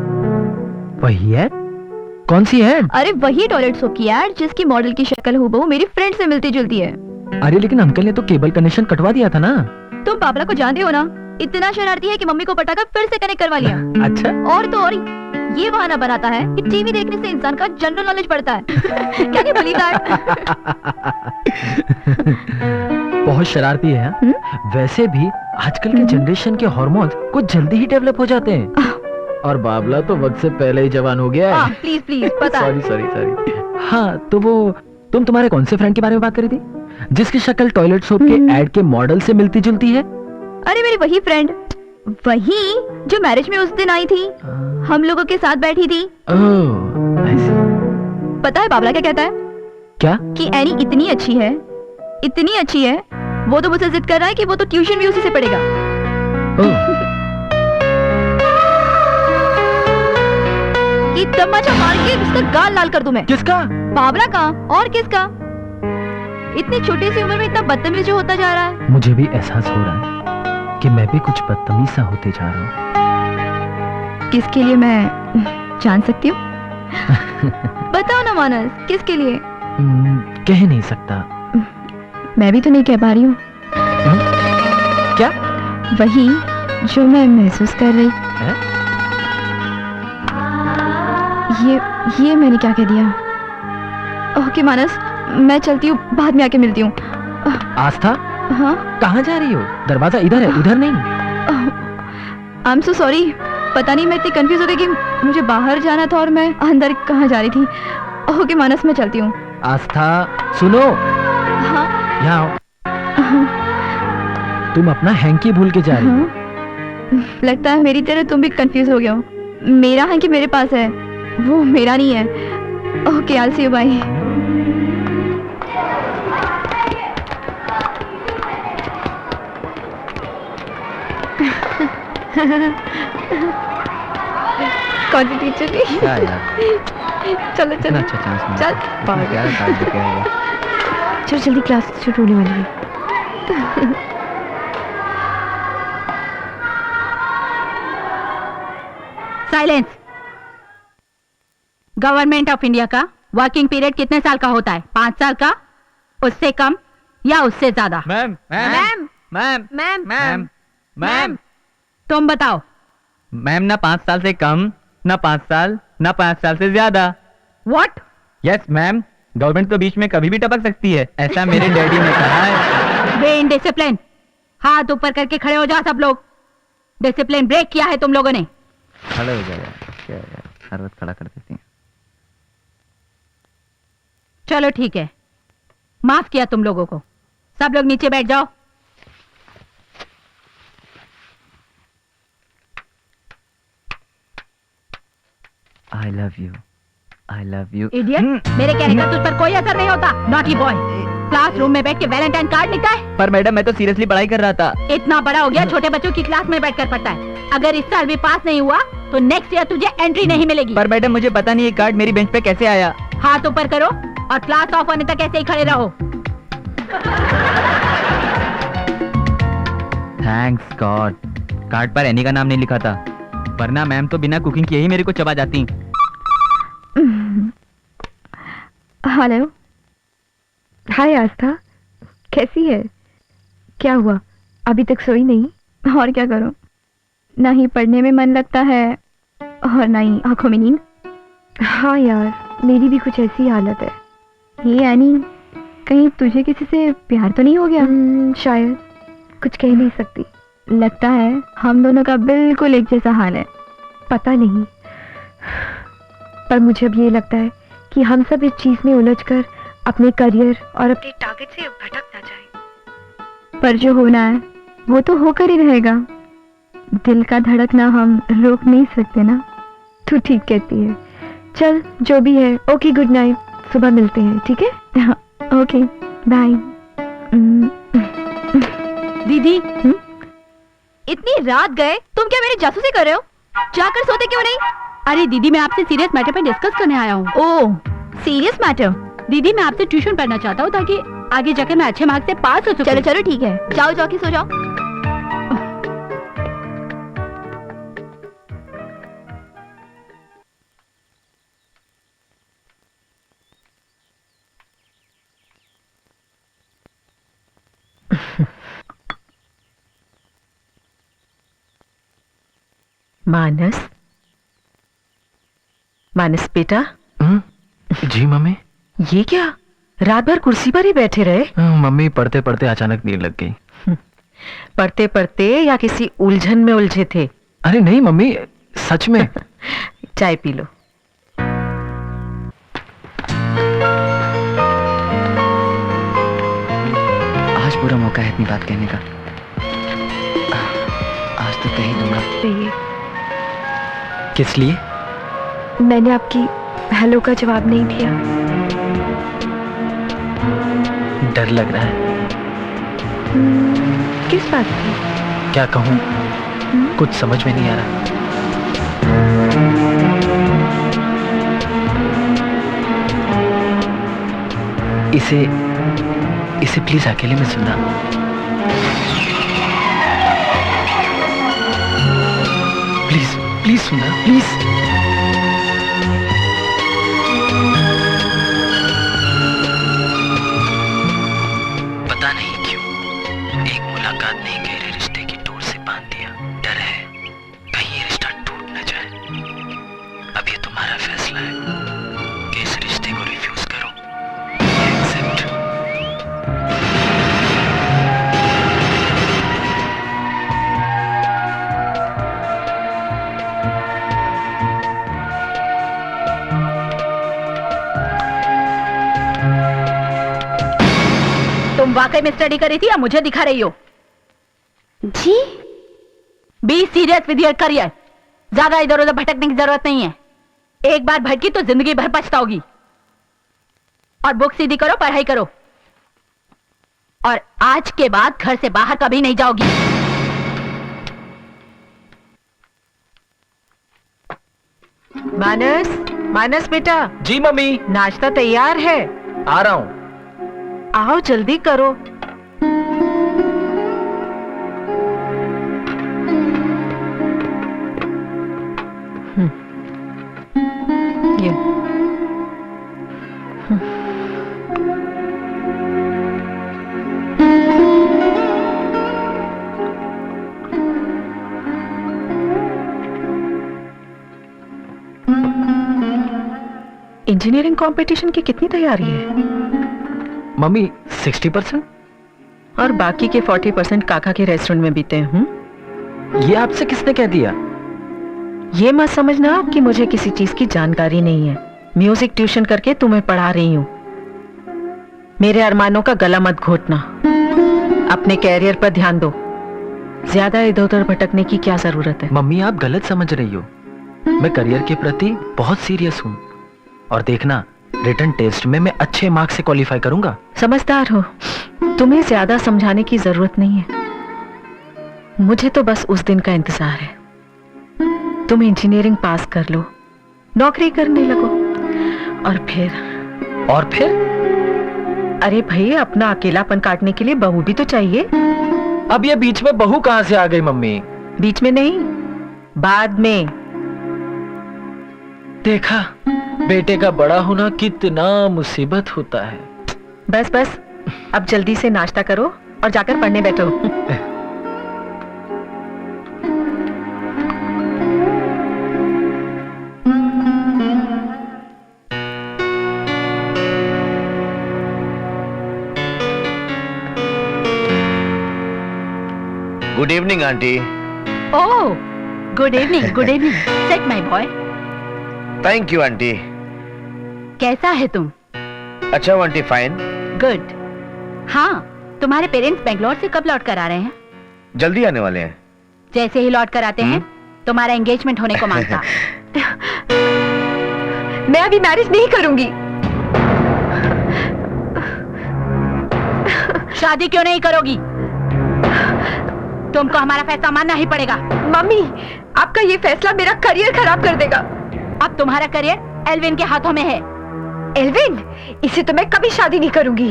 वही है? कौन सी ऐड? अरे वही टॉयलेट सोप की ऐड जिसकी मॉडल की शक्ल हूबहू मेरी फ्रेंड से मिलती जुलती है। अरे लेकिन अंकल ने तो केबल कनेक्शन कटवा दिया था ना। तुम बाबला को जानते हो ना, इतना शरारती है कि मम्मी को पटाकर फिर से कनेक्ट करवा लिया। अच्छा। और तो और ये बहाना बनाता है कि टीवी देखने से इंसान का जनरल नॉलेज बढ़ता है। क्या नहीं बलीव दैट? बहुत शरारती है हाँ? वैसे भी आजकल के जनरेशन के हार्मोन्स कुछ जल्दी ही डेवलप हो जाते हैं और बाबला तो वक्त से पहले ही जवान हो गया है। प्लीज प्लीज पता है। सॉरी। हाँ तो वो तुम तुम्हारे कौन से फ्रेंड के बारे में बात करी थी जिसकी शक्ल टॉयलेट सोप के ऐड के मॉडल से मिलती जुलती है? अरे मेरी वही फ्रेंड, वही जो मैरिज में उस दिन आई थी, हम लोगों के साथ बैठी थी। ओह I see। पता है बाबला क्या कहता है? क्या? कि एनी इतनी अच्छी है, वो तो मुझसे जिद कर रहा है कि वो तो ट्यूशन भी उसी से पढ़ेगा। कि तमाचा मार के उसका गाल लाल कर दूं मैं। किसका? बाबला का और किसका? इतनी छोटी सी उम्र में इतना बदतमीज जो होता जा रहा है। मुझे भी एहसास हो रहा है कि मैं भी कुछ बदतमीज सा होते जा रहा हूँ। किसके लिए मैं जान सकती हूँ? बताओ ना मानस, किसके लिए? कह नहीं सकता। मैं भी तो नहीं कह पा रही हूँ। क्या? वही जो मैं महसूस कर रही। ये मैंने क्या कह दिया? ओके मानस, मैं चलती हूँ, बाद में आके मिलती हूँ। आस्था? हाँ? कहाँ जा रही हो? दरवाजा इधर है, उधर नहीं। आई एम सो सॉरी, पता नहीं मैं इतनी कंफ्यूज हो गई कि मुझे बाहर जाना था और मैं अंदर कहाँ जा रही थी। ओके मानस, मैं चलती हूँ। आस्था सुनो। हाँ? यहाँ आओ। तुम अपना हैंकी भूल के जा रही हो। लगता है मेरी तरह तुम भी कंफ्यूज हो गए हो। मेरा हैंकी मेरे पास है, वो मेरा नहीं है। Okay, I will see you, bye. कौन सी टीचर थी? क्या यार, चलो इतना अच्छा चांस मिला। चल क्या काट दे, क्या है? चलो जल्दी, क्लास शुरू होने वाली है। साइलेंस। गवर्नमेंट ऑफ इंडिया का वर्किंग पीरियड कितने साल का होता है? 5 साल का, उससे कम या उससे ज्यादा? Ma'am ma'am ma'am ma'am ma'am ma'am तुम बताओ। मैम, ना 5 साल से कम, ना 5 साल, ना 5 साल से ज्यादा। व्हाट? यस मैम, गवर्नमेंट तो बीच में कभी भी टपक सकती है, ऐसा मेरे डैडी ने कहा है। वे इन डिसिप्लिन। हाथ ऊपर करके खड़े हो जाओ सब लोग। डिसिप्लिन ब्रेक किया है तुम लोगों ने। खड़े हो जाओ यार, क्या यार, हर वक्त खड़ा कर देती हैं। चलो ठीक है, माफ किया तुम लोगों को। सब लोग नीचे बैठ जाओ। I love you. I love you. Idiot, मेरे कहने का तुझ पर कोई असर नहीं होता। नॉटी बॉय, क्लासरूम में बैठ के वैलेंटाइन कार्ड लिखता है। पर मैडम, मैं तो सीरियसली पढ़ाई कर रहा था। इतना बड़ा हो गया, छोटे बच्चों की क्लास में बैठकर पढ़ता है। अगर इस साल भी पास नहीं हुआ तो नेक्स्ट ईयर तुझे एंट्री नहीं मिलेगी। पर मैडम, मुझे पता नहीं ये कार्ड मेरी बेंच पे कैसे आया। हाथ ऊपर करो और क्लास ऑफ होने तक ऐसे ही खड़े रहो। थैंक्स गॉड, कार्ड पर एनी का नाम नहीं लिखा था, वरना मैम तो बिना कुकिंग किए ही मेरे को चबा जाती। हेलो, हाय आस्था, कैसी है? क्या हुआ, अभी तक सोई नहीं? और क्या करूं, ना ही पढ़ने में मन लगता है और ना ही आंखों में नींद। हाँ यार, मेरी भी कुछ ऐसी हालत है। ये एनी, कहीं तुझे किसी से प्यार तो नहीं हो गया? शायद, कुछ कह नहीं सकती। लगता है हम दोनों का बिल्कुल एक जैसा हाल है। पता नहीं, पर मुझे अब ये लगता है कि हम सब इस चीज में उलझकर अपने करियर और अपने टारगेट से भटक ना जाएं। पर जो होना है वो तो होकर ही रहेगा। दिल का धड़कना हम रोक नहीं सकते ना। तू ठीक कहती है। चल, जो भी है, ओके, गुड नाइट, सुबह मिलते हैं, ठीक है? Okay, bye. दीदी, इतनी रात गए, तुम क्या मेरी जासूसी कर रहे हो? जाकर सोते क्यों नहीं? अरे दीदी, मैं आपसे सीरियस मैटर पे डिस्कस करने आया हूँ। ओह, सीरियस मैटर? दीदी, मैं आपसे ट्यूशन पढ़ना चाहता हूँ ताकि आगे जाके मैं अच्छे मार्क्स से पास हो सकूं। चलो चलो ठीक है, जाओ जाके सो जाओ। मानस, मानस बेटा, जी मम्मी। ये क्या रात भर कुर्सी पर ही बैठे रहे? मम्मी पढ़ते पढ़ते अचानक नींद लग गई। पढ़ते पढ़ते या किसी उलझन में उलझे थे? अरे नहीं मम्मी, सच में। चाय पी लो। आज पूरा मौका है अपनी बात कहने का। आज तो कह ही दूंगा। किस लिए? मैंने आपकी हेलो का जवाब नहीं दिया। डर लग रहा है। किस बात की? क्या कहूँ, कुछ समझ में नहीं आ रहा। इसे प्लीज अकेले में सुनना। प्लीज प्लीज सुनना, प्लीज। पता नहीं क्यों एक मुलाकात ने गहरे रिश्ते की डोर से बांध दिया। डर है कहीं ये रिश्ता टूट न जाए। अब ये तुम्हारा फैसला है कि इस रिश्ते को रिफ्यूज करो या एक्सेप्ट। तुम वाकई में स्टडी कर रही थी या मुझे दिखा रही हो? जी? Be serious with your career. ज्यादा इधर उधर भटकने की जरूरत नहीं है। एक बार भटकी तो जिंदगी भर पछताओगी। और बुक सीधी करो, पढ़ाई करो। और आज के बाद घर से बाहर कभी नहीं जाओगी। मानस, मानस बेटा, जी मम्मी, नाश्ता तैयार है। आ रहा हूँ। आओ जल्दी करो। ये इंजीनियरिंग कंपटीशन की कितनी तैयारी है? मम्मी 60%। और बाकी के 40% काका के रेस्टोरेंट में बीते हैं। ये आपसे किसने कह दिया? ये मत समझना कि मुझे किसी चीज की जानकारी नहीं है। म्यूजिक ट्यूशन करके तुम्हें पढ़ा रही हूँ। मेरे अरमानों का गला मत घोटना। अपने कैरियर पर ध्यान दो। ज्यादा इधर उधर भटकने की क्या जरूरत है? मम्मी आप गलत समझ रही हो। मैं करियर के प्रति बहुत सीरियस हूँ। और देखना, रिटन टेस्ट में मैं अच्छे मार्क्स से क्वालिफाई करूंगा। समझदार हो। तुम्हें ज्यादा समझाने की जरूरत नहीं है। मुझे तो बस उस दिन का इंतजार है। तुम इंजीनियरिंग पास कर लो, नौकरी करने लगो, और फिर अरे भाई, अपना अकेलापन काटने के लिए बहू भी तो चाहिए। अब ये बीच में बहू कहां से आ गई मम्मी? बीच में नहीं, बाद में। देखा, बेटे का बड़ा होना कितना मुसीबत होता है। बस बस, अब जल्दी से नाश्ता करो और जाकर पढ़ने बैठो। Good evening aunty. Oh, good evening, good evening. Set my boy. Thank you aunty. कैसा है तुम? अच्छा हूँ आंटी, फाइन। गुड। हाँ, तुम्हारे पेरेंट्स बेंगलोर से कब लौट कर आ रहे हैं? जल्दी आने वाले हैं। जैसे ही लौट कर आते हैं तुम्हारा एंगेजमेंट होने को मांगता। मैं अभी मैरिज नहीं करूंगी। शादी क्यों नहीं करोगी? तुमको हमारा फैसला मानना ही पड़ेगा। मम्मी, आपका ये फैसला मेरा करियर खराब कर देगा। अब तुम्हारा करियर एल्विन के हाथों में है। एल्विन? इसे तो मैं कभी शादी नहीं करूंगी।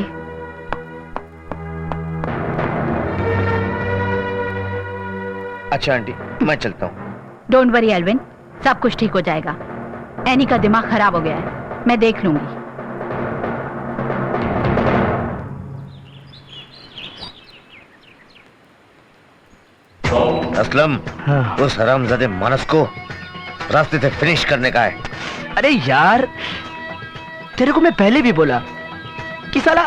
अच्छा आंटी, मैं चलता हूँ। डोंट वरी एल्विन, सब कुछ ठीक हो जाएगा। एनी का दिमाग खराब हो गया है, मैं देख लूंगी। असलम, उस हरामजादे मानस को रास्ते से फिनिश करने का है। अरे यार, तेरे को मैं पहले भी बोला कि साला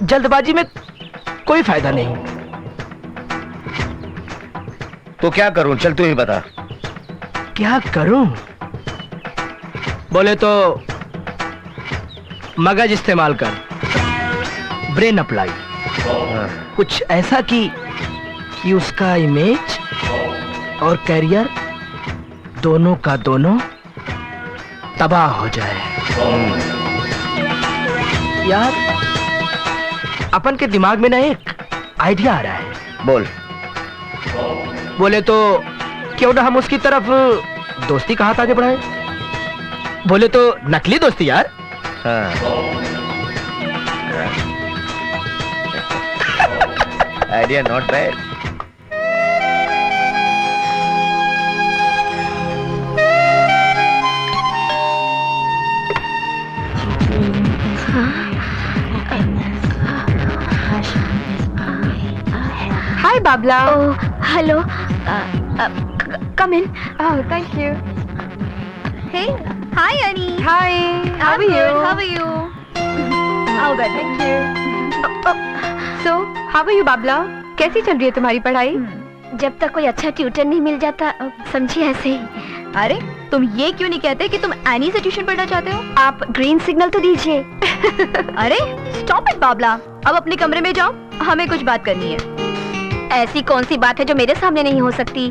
जल्दबाजी में कोई फायदा नहीं। तो क्या करूं? चल तू ही बता। क्या करूं? बोले तो मगज इस्तेमाल कर, ब्रेन अप्लाई, कुछ ऐसा कि उसका इमेज और करियर दोनों का दोनों तबाह हो जाए। यार, अपन के दिमाग में ना एक आइडिया आ रहा है। बोल। बोले तो क्यों ना हम उसकी तरफ दोस्ती का हाथ आगे बढ़ाए। बोले तो नकली दोस्ती यार। Idea not bad. Hi Babla. Hello, come in. Oh, thank you. हे, हाय अनी। Hi. How are you? How are you? All good, thank you. So, how are you, Babla? कैसी चल रही है तुम्हारी पढ़ाई? जब तक कोई अच्छा ट्यूटर नहीं मिल जाता, समझिए ऐसे ही। अरे, तुम ये क्यों नहीं कहते कि तुम एनी से ट्यूशन पढ़ना चाहते हो? आप ग्रीन सिग्नल तो दीजिए। अरे, स्टॉप इट बाबला। अब अपने कमरे में जाओ, हमें कुछ बात करनी है। ऐसी कौन सी बात है जो मेरे सामने नहीं हो सकती?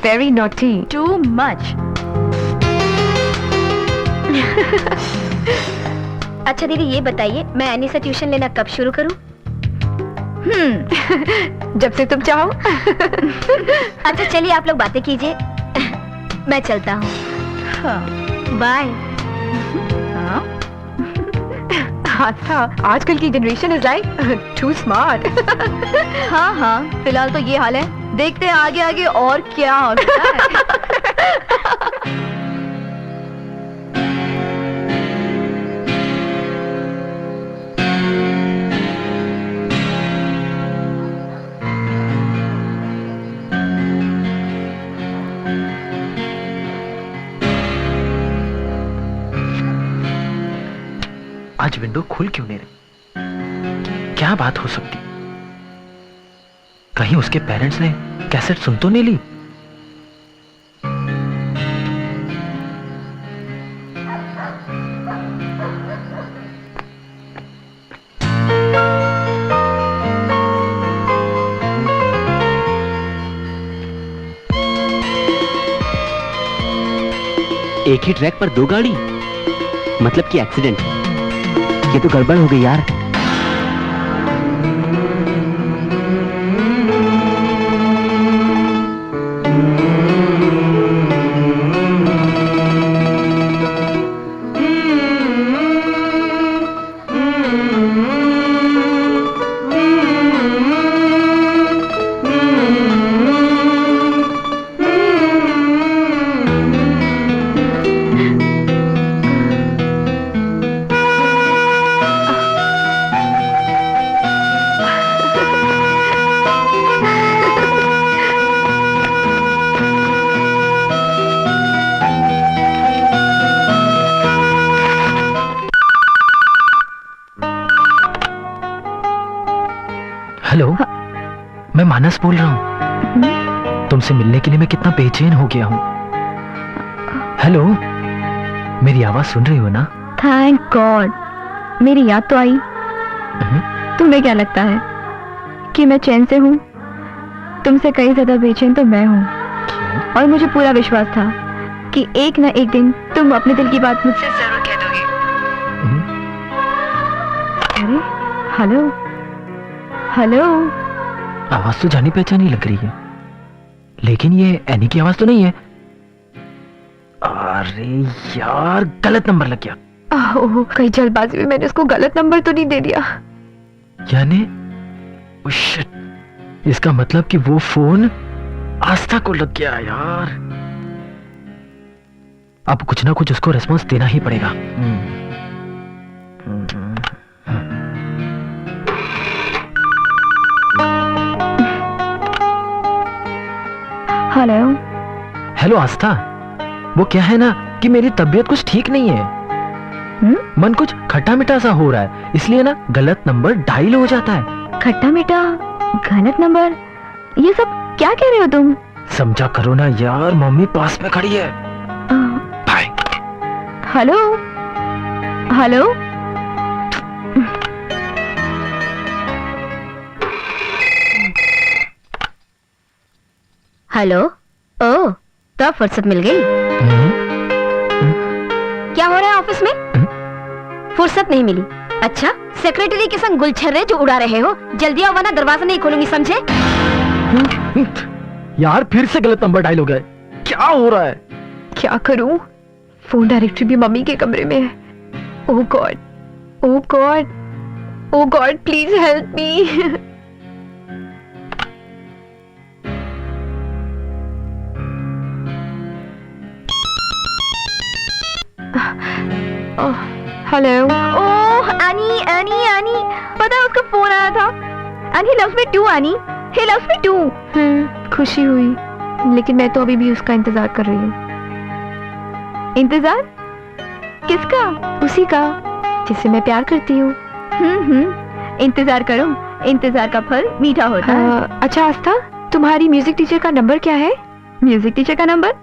Very naughty. Too much. अच्छा दीदी, ये बताइए, मैं एनी से ट्यूशन लेना कब शुरू करूं? जब से तुम चाहो। अच्छा चलिए, आप लोग बातें कीजिए, मैं चलता हूँ। बाय। अच्छा, आजकल की generation is like too smart. हाँ हाँ, फिलहाल तो ये हाल है, देखते हैं आगे आगे और क्या होता है। आज विंडो खुल क्यों नहीं रही? क्या बात हो सकती? कहीं उसके पेरेंट्स ने कैसेट सुन तो नहीं ली? एक ही ट्रैक पर दो गाड़ी, मतलब कि एक्सीडेंट। ये तो गड़बड़ हो गई यार। हेलो, मैं मानस बोल रहा हूँ। तुमसे मिलने के लिए मैं कितना बेचैन हो गया हूँ। हेलो, मेरी आवाज सुन रही हो ना? थैंक गॉड, मेरी याद तो आई। तुम्हें क्या लगता है कि मैं चैन से हूँ? तुमसे कहीं ज्यादा बेचैन तो मैं हूँ, और मुझे पूरा विश्वास था कि एक ना एक दिन तुम अपने दिल की बात मुझसे जरूर कह दोगे। अरे, हेलो हेलो। आवाज तो जानी पहचानी लग रही है, लेकिन ये एनी की आवाज तो नहीं है। अरे यार, गलत नंबर लग गया। ओह, कहीं जल्दबाजी में मैंने उसको गलत नंबर तो नहीं दे दिया? यानी oh shit, इसका मतलब कि वो फोन आस्था को लग गया यार। अब कुछ ना कुछ उसको रिस्पॉन्स देना ही पड़ेगा। हेलो हेलो आस्था, वो क्या है ना, कि मेरी तबीयत कुछ ठीक नहीं है। मन कुछ खट्टा मीठा सा हो रहा है, इसलिए ना गलत नंबर डायल हो जाता है। खट्टा मीठा, गलत नंबर, ये सब क्या कह रहे हो तुम? समझा करो ना यार, मम्मी पास में खड़ी है। Bye. Hello hello, hello. Oh, तो अब फुर्सत मिल गई। क्या हो रहा है ऑफिस में? फुर्सत नहीं मिली? अच्छा, सेक्रेटरी के संग गुलछर्रे जो उड़ा रहे हो, जल्दी आओ वरना दरवाजा नहीं खोलूंगी, समझे? यार फिर से गलत नंबर डायल हो गए, क्या हो रहा है? क्या करूं? फोन डायरेक्टरी भी मम्मी के कमरे में है। Oh God, oh God, oh God, please help me. Hello. Oh Annie Annie Annie, पता है उसका फोन आया था। And he loves me too Annie, he loves me too. खुशी हुई, लेकिन मैं तो अभी भी उसका इंतजार कर रही हूँ। इंतजार किसका? उसी का जिससे मैं प्यार करती हूँ। इंतजार करो, इंतजार का फल मीठा होता है। अच्छा आस्था, तुम्हारी म्यूजिक टीचर का नंबर क्या है? म्यूजिक टीचर का नंबर?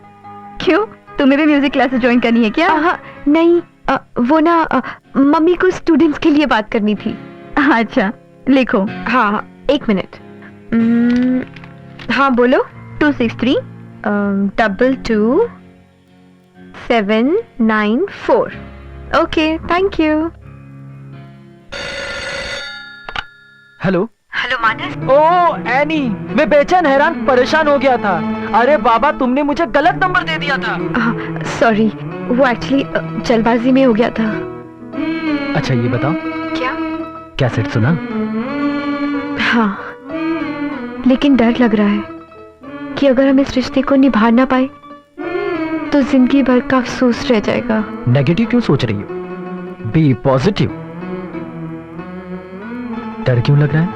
क्यों, तुम्हें भी म्यूजिक क्लासेस ज्वाइन करनी है क्या? नहीं, वो ना मम्मी को स्टूडेंट्स के लिए बात करनी थी। अच्छा लिखो। हाँ, एक मिनट। हाँ बोलो। 263-22-794। Okay, thank you. Hello hello Manas. Oh Annie, मैं बेचैन हैरान परेशान हो गया था। अरे बाबा, तुमने मुझे गलत नंबर दे दिया था। सॉरी, वो एक्चुअली जल्दबाजी में हो गया था। अच्छा ये बताओ, क्या? कैसेट सुना? हाँ, लेकिन डर लग रहा है कि अगर हम इस रिश्ते को निभा ना पाए तो जिंदगी भर का अफसोस रह जाएगा। नेगेटिव क्यों सोच रही हो? Be positive. डर क्यों लग रहा है?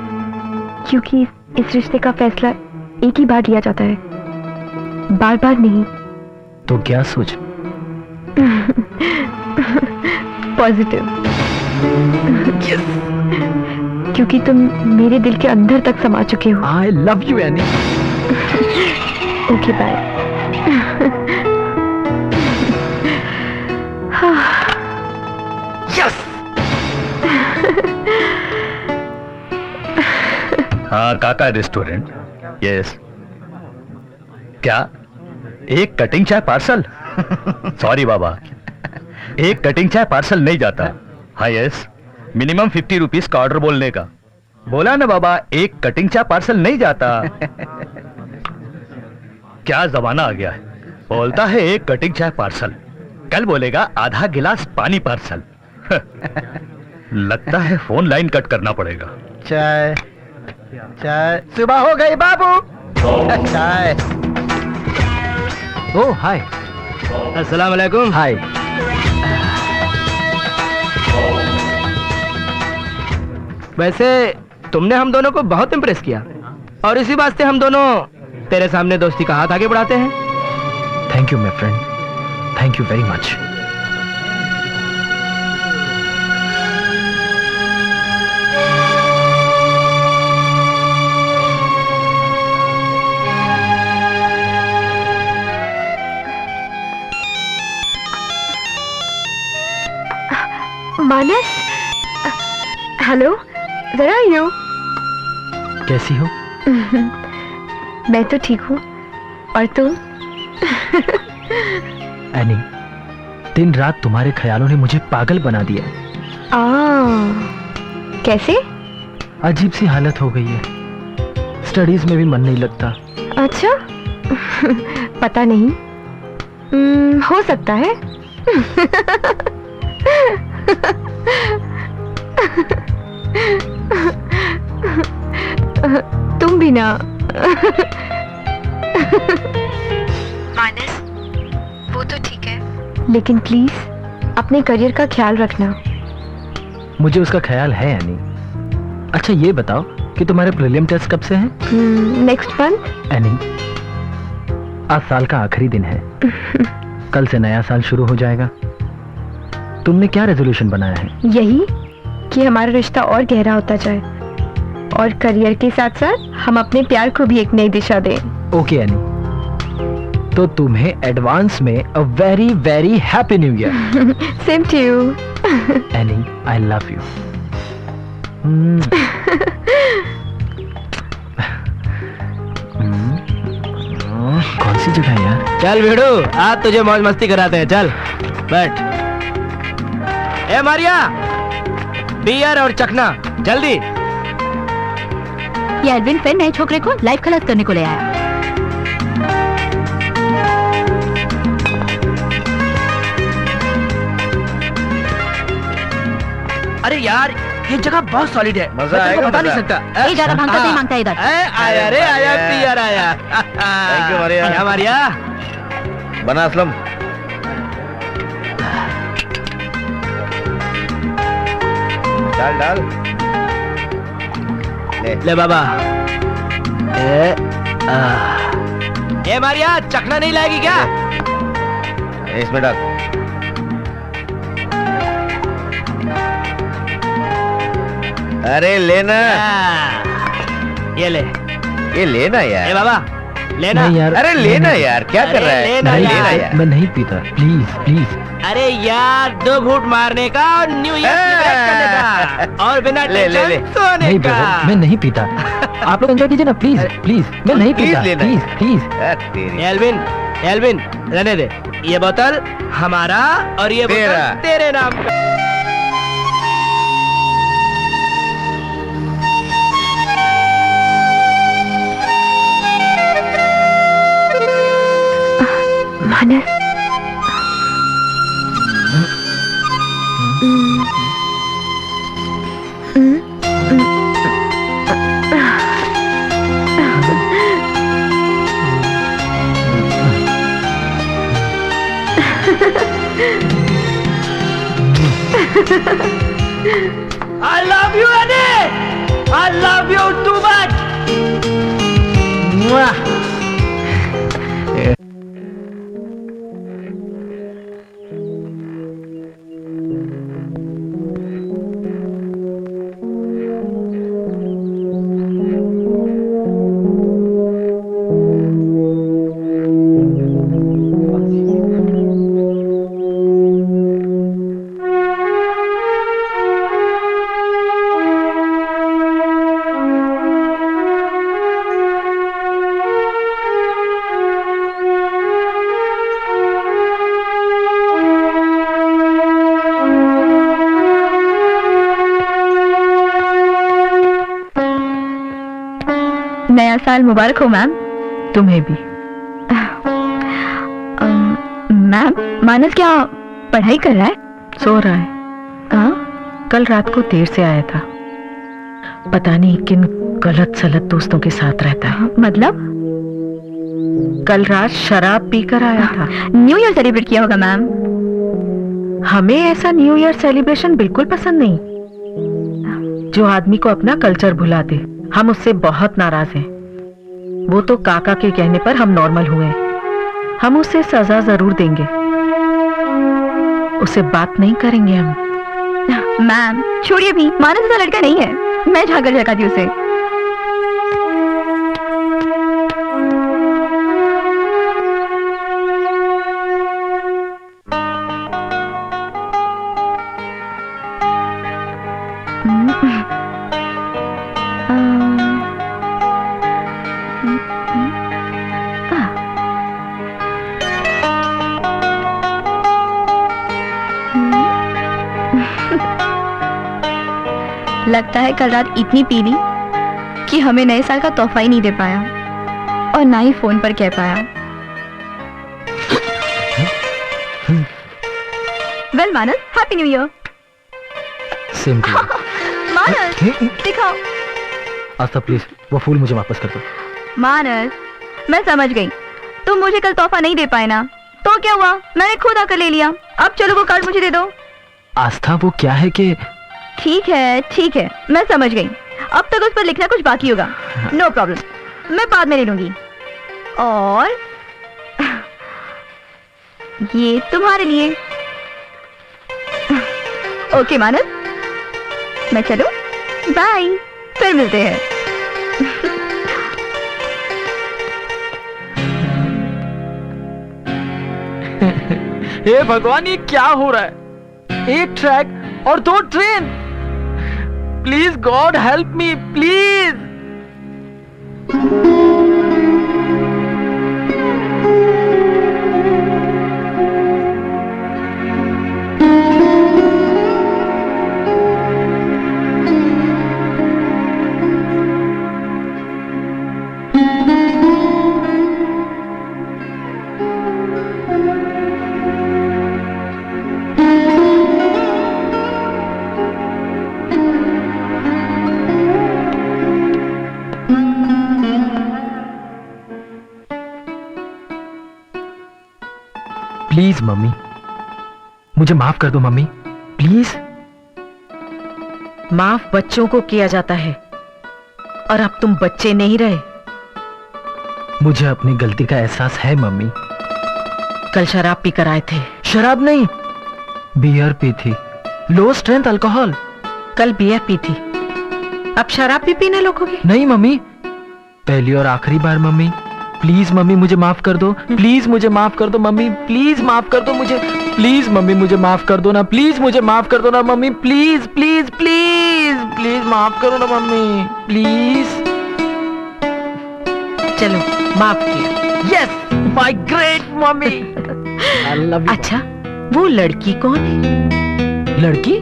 क्योंकि इस रिश्ते का फैसला एक ही बार लिया जाता है, बार बार नहीं। तो क्या सोच? पॉजिटिव। क्योंकि तुम मेरे दिल के अंदर तक समा चुके हो। I love you Annie. Okay bye. Yes. हाँ काका रेस्टोरेंट। यस। क्या एक कटिंग चाय पार्सल? सॉरी बाबा, एक कटिंग चाय पार्सल नहीं जाता। हाँ यस, मिनिमम 50 रुपीज का ऑर्डर बोलने का। बोला ना बाबा, एक कटिंग चाय पार्सल नहीं जाता। क्या जमाना आ गया है, बोलता है एक कटिंग चाय पार्सल, कल बोलेगा आधा गिलास पानी पार्सल। लगता है फोन लाइन कट करना पड़ेगा। चाय चाय, सुबह हो गई बाबू। चाय। ओ हाय। अस्सलाम वालेकुम। हाय। वैसे तुमने हम दोनों को बहुत इम्प्रेस किया और इसी वास्ते हम दोनों तेरे सामने दोस्ती का हाथ आगे बढ़ाते हैं। Thank you my friend, thank you very much. Manas, hello, जरा आइयो। कैसी हो? मैं तो ठीक हूँ, और तुम? एनी, दिन रात तुम्हारे ख्यालों ने मुझे पागल बना दिया। कैसे? अजीब सी हालत हो गई है, स्टडीज में भी मन नहीं लगता। अच्छा। पता नहीं, हो सकता है। तुम भी ना। मानस, वो तो ठीक है, लेकिन प्लीज अपने करियर का ख्याल रखना। मुझे उसका ख्याल है एनी। अच्छा ये बताओ कि तुम्हारे प्रीलिम टेस्ट कब से हैं? Next month. एनी, आज साल का आखिरी दिन है। कल से नया साल शुरू हो जाएगा। तुमने क्या रेजोल्यूशन बनाया है? यही कि हमारा रिश्ता और गहरा होता जाए और करियर के साथ साथ हम अपने प्यार को भी एक नई दिशा दें। ओके एनी, तो तुम्हें एडवांस में a very very happy new year. Same to you. Annie, I love you. कौन सी जगह है यार? चल भिड़ू, आज तुझे मौज मस्ती कराते हैं, चल बैठ। ए मारिया, बियर और चखना जल्दी। ये एल्विन फिर नए छोकरे को लाइफ खलास करने को ले आया। अरे यार, ये जगह बहुत सॉलिड है, मजा मैं तेरे को आएगा, बता नहीं मजा। सकता। ये ज्यादा भांगता नहीं मांगता इधर। आया रे, आया बियर आया। Thank you, Maria. क्या मारिया? बना असलम। डाल डाल। ले बाबा। ए मारिया, चखना नहीं लाएगी क्या? इसमें डाल। अरे लेना, ये ले। ये लेना ए यार। बाबा, लेना। नहीं यार, अरे लेना यार, क्या कर रहा है? लेना नहीं, यार। लेना यार। मैं नहीं पीता, प्लीज प्लीज। अरे यार, 2 घूंट मारने का और न्यू ईयर सेलिब्रेट करने का और बिना ले, ले, ले। टेंशन सोने नहीं का। ब्रदर, मैं नहीं पीता। आप लोग एंजॉय कीजिए ना, प्लीज प्लीज। मैं नहीं प्लीज पीता, लेना। Please please. तेरी एल्विन, एल्विन, रहने दे। ये बोतल हमारा और ये तेरा। बोतल तेरे नाम पे। मानस, I love you, Annie. I love you too much. नया साल मुबारक हो मैम। तुम्हें भी। मैम, मानस क्या पढ़ाई कर रहा है? सो रहा है। हाँ? कल रात को देर से आया था, पता नहीं किन गलत सलत दोस्तों के साथ रहता है। मतलब कल रात शराब पीकर आया था। न्यू ईयर सेलिब्रेट किया होगा मैम। हमें ऐसा न्यू ईयर सेलिब्रेशन बिल्कुल पसंद नहीं, जो आदमी को अपना कल्चर भुला दे। हम उससे बहुत नाराज हैं। वो तो काका के कहने पर हम नॉर्मल हुए। हम उसे सजा जरूर देंगे, उससे बात नहीं करेंगे हम। मैम छोड़िए भी, मानस ऐसा लड़का नहीं है। मैं झाकर झकाती उसे। लगता है कल रात इतनी पी ली कि हमें नए साल का तोहफा ही नहीं दे पाया और ना ही फोन पर कह पाया। Well Manas, happy new year. Same to you. Manas दिखाओ। आस्था प्लीज, वो फूल मुझे वापस कर दो। मानस, मैं समझ गई, तुम मुझे कल तोहफा नहीं दे पाए ना, तो क्या हुआ, मैंने खुद आकर ले लिया। अब चलो वो कार्ड मुझे दे दो। आस्था, वो क्या है कि ठीक है, मैं समझ गई। अब तक उस पर लिखना कुछ बाकी होगा। नो प्रॉब्लम, मैं बाद में ले लूंगी। और ये तुम्हारे लिए। ओके मानस, मैं चलूं? बाय, फिर मिलते हैं। हे भगवान, ये क्या हो रहा है? एक ट्रैक और 2 train. Please God help me, please. Please mummy, मुझे माफ कर दो मम्मी, प्लीज। माफ बच्चों को किया जाता है, और अब तुम बच्चे नहीं रहे। मुझे अपनी गलती का एहसास है मम्मी। कल शराब पीकर आए थे। शराब नहीं, बियर पी थी, लो स्ट्रेंथ अल्कोहल। कल बियर पी थी, अब शराब भी पीने लगोगे? नहीं मम्मी, पहली और आखिरी बार मम्मी। प्लीज मम्मी, मुझे माफ कर दो। प्लीज मुझे माफ कर दो मम्मी, प्लीज माफ कर दो मुझे। प्लीज मम्मी, मुझे माफ कर दो ना। प्लीज मुझे माफ कर दो ना mummy, please please please please माफ करो ना मम्मी, प्लीज। चलो, माफ किया। Yes, my great mummy. I love you. अच्छा, वो लड़की कौन है? लड़की?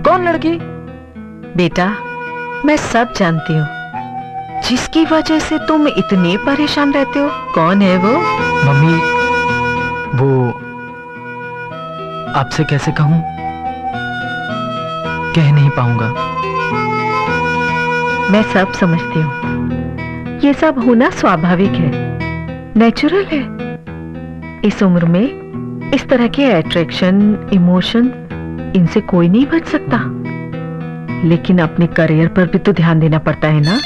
कौन लड़की? बेटा, मैं सब जानती हूँ, जिसकी वजह से तुम इतने परेशान रहते हो। कौन है वो? मम्मी, वो आपसे कैसे कहूं, कह नहीं पाऊंगा। मैं सब समझती हूँ, ये सब होना स्वाभाविक है, नेचुरल है। इस उम्र में इस तरह के अट्रैक्शन, इमोशन, इनसे कोई नहीं बच सकता। लेकिन अपने करियर पर भी तो ध्यान देना पड़ता है ना।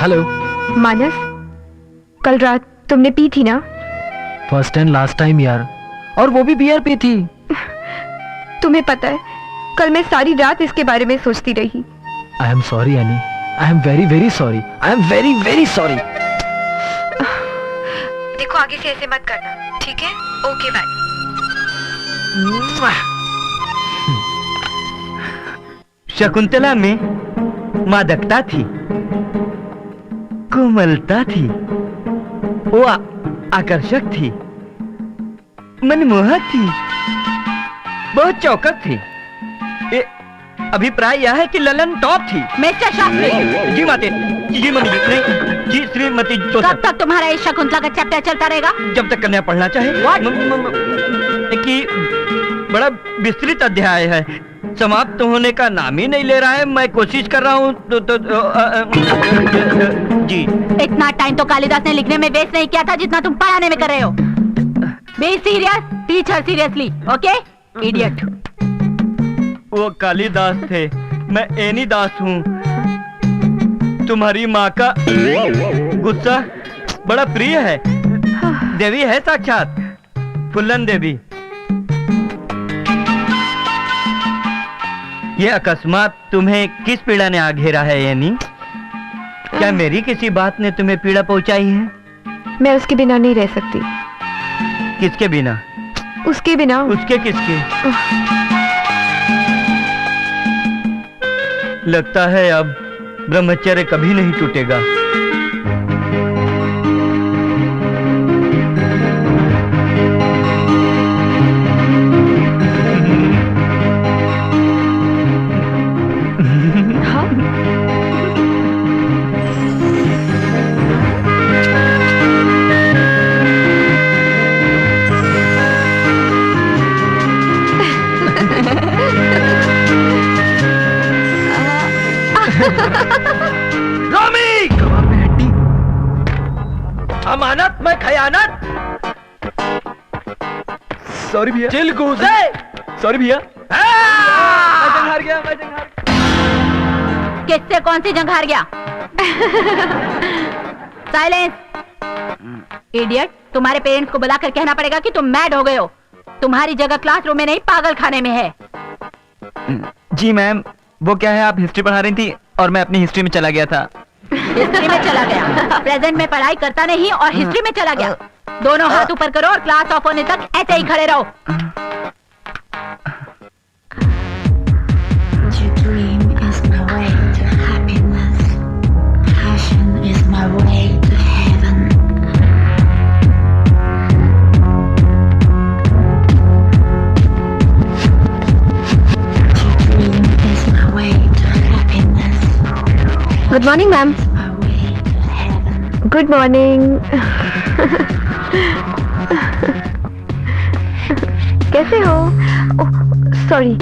हेलो मानस, कल रात तुमने पी थी ना? फर्स्ट एंड लास्ट टाइम यार, और वो भी बियर पी थी। तुम्हें पता है, कल मैं सारी रात इसके बारे में सोचती रही। आई am sorry any, I am very very sorry, I am very very sorry. देखो, आगे से ऐसे मत करना, ठीक है? Okay, bye. शकुंतला में मादकता थी, कोमलता थी, वो आकर्षक थी, मनमोहक थी, बहुत चौकस थी। अभिप्राय यह है कि ललन टॉप थी। मिस्टर शास्त्री। जी माते, जी मम्मी जी, नहीं जी श्रीमती तो कब तक तुम्हारा इस शकुंतला का चैप्टर चलता रहेगा? जब तक कन्या पढ़ना चाहे। कि बड़ा विस्तृत अध्याय है, समाप्त होने का नाम ही नहीं ले रहा है। मैं कोशिश कर रहा हूँ जी। इतना टाइम तो कालिदास ने लिखने में वेस्ट नहीं किया था जितना तुम पढ़ाने में कर रहे हो। Be serious, teacher seriously, okay? Idiot. वो कालिदास थे, मैं एनी दास हूँ। तुम्हारी माँ का गुस्सा बड़ा प्रिय है। देवी है साक्षात, फुल्लन देवी। ये अकस्मात तुम्हें किस पीड़ा ने आ घेरा है यानी? क्या मेरी किसी बात ने तुम्हें पीड़ा पहुंचाई है? मैं उसके बिना नहीं रह सकती। किसके बिना? उसके बिना। उसके किसके? लगता है अब ब्रह्मचर्य कभी नहीं टूटेगा। रामी! अमानत में खयानत। सॉरी भैया। चिल घूस। सॉरी भैया। मैं जंग हार गया, मैं जंग हार गया। किससे कौन सी जंग हार गया? साइलेंस। इडियट, तुम्हारे पेरेंट्स को बुलाकर कहना पड़ेगा कि तुम मैड हो गए हो। तुम्हारी जगह क्लासरूम में नहीं, पागल खाने में है। जी मैम, वो क्या है, आप हिस्ट्री पढ़ा रही थी और मैं अपनी हिस्ट्री में चला गया था। हिस्ट्री में चला गया? प्रेजेंट में पढ़ाई करता नहीं और हिस्ट्री में चला गया? दोनों हाथ ऊपर करो और क्लास ऑफ होने तक ऐसे ही खड़े रहो। Good morning ma'am. Good morning. कैसे हो? सॉरी,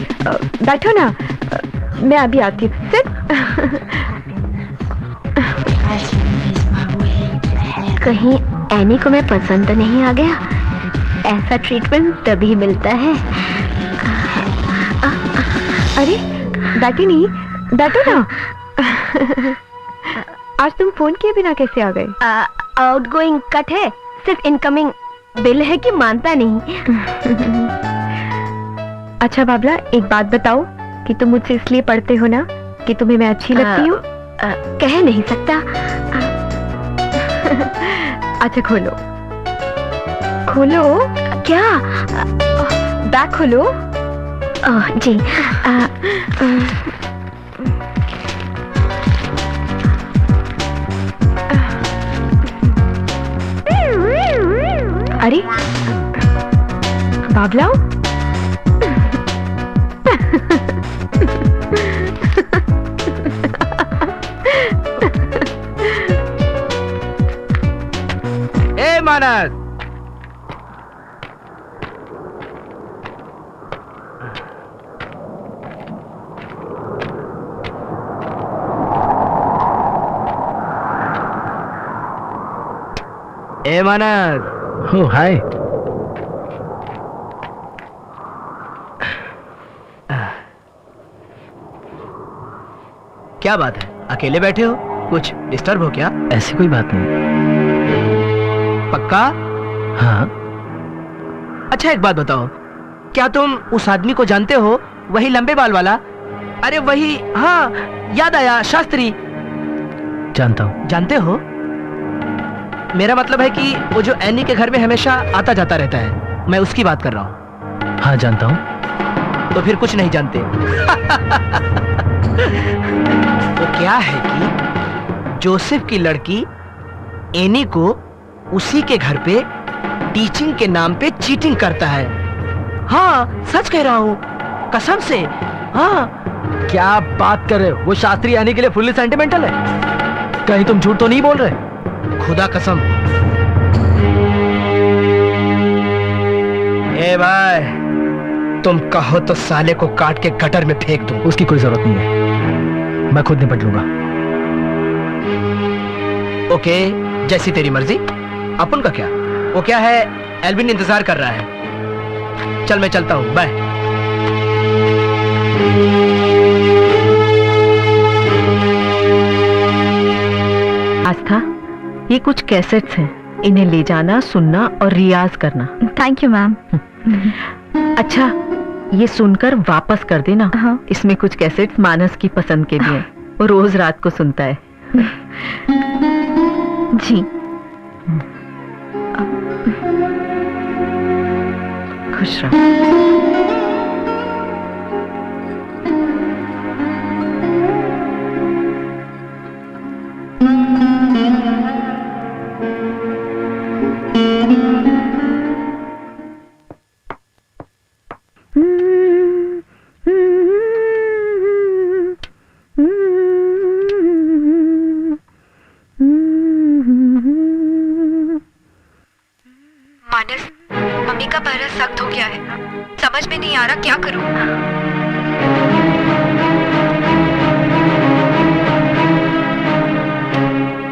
बैठो ना, मैं अभी आती हूँ। सिट। कहीं एनी को मैं पसंद तो नहीं आ गया? ऐसा ट्रीटमेंट तभी मिलता है। अरे बैठी नहीं, बैठो ना। आज तुम फोन किए बिना कैसे आ गए? आउटगोइंग कट है, सिर्फ इनकमिंग बिल है कि मानता नहीं। अच्छा बाबला, एक बात बताओ कि तुम मुझसे इसलिए पढ़ते हो ना कि तुम्हें मैं अच्छी लगती हूँ? कह नहीं सकता। अच्छा खोलो, खोलो। क्या? बैग खोलो। जी। अरे बाबला, ए मानस, ए मानस। हो हाय। क्या बात है, अकेले बैठे हो? कुछ डिस्टर्ब हो क्या? ऐसी कोई बात नहीं। पक्का? हाँ। अच्छा एक बात बताओ, क्या तुम उस आदमी को जानते हो? वही लंबे बाल वाला? अरे वही, हाँ याद आया, शास्त्री। जानता हूँ। जानते हो? मेरा मतलब है कि वो जो एनी के घर में हमेशा आता जाता रहता है, मैं उसकी बात कर रहा हूँ। हाँ जानता हूँ। तो फिर कुछ नहीं जानते। वो क्या है कि जोसेफ की लड़की एनी को उसी के घर पे टीचिंग के नाम पे चीटिंग करता है। हाँ सच कह रहा हूँ, कसम से। हाँ। क्या बात कर रहे हो? वो शास्त्री आने के लिए फुल्ली सेंटिमेंटल है। कहीं तुम झूठ तो नहीं बोल रहे? खुदा कसम। ए भाई, तुम कहो तो साले को काट के गटर में फेंक दूं। उसकी कोई जरूरत नहीं है, मैं खुद निपट लूंगा। ओके, जैसी तेरी मर्जी। अपन का क्या? वो क्या है, एल्विन इंतजार कर रहा है। चल मैं चलता हूँ, बाय। आस्था, ये कुछ कैसेट्स हैं, इन्हें ले जाना, सुनना और रियाज करना। Thank you ma'am. अच्छा, ये सुनकर वापस कर देना। हाँ। इसमें कुछ कैसेट्स मानस की पसंद के भी हैं, वो रोज रात को सुनता है। जी। खुश रहो। मानस, मम्मी का पहरा सख्त हो गया है, समझ में नहीं आ रहा क्या करूं।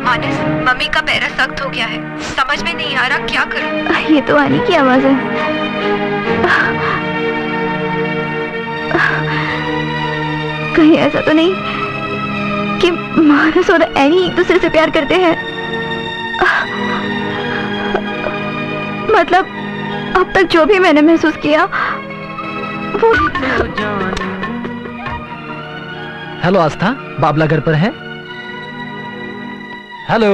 मानस, मम्मी का पैर सख्त हो गया है, समझ में नहीं आ रहा क्या करूं। ये तो आनी की आवाज है। कहीं ऐसा तो नहीं कि मानस और एनी एक दूसरे से प्यार करते हैं? मतलब अब तक जो भी मैंने महसूस किया वो। हेलो आस्था, बाबला घर पर है? हेलो।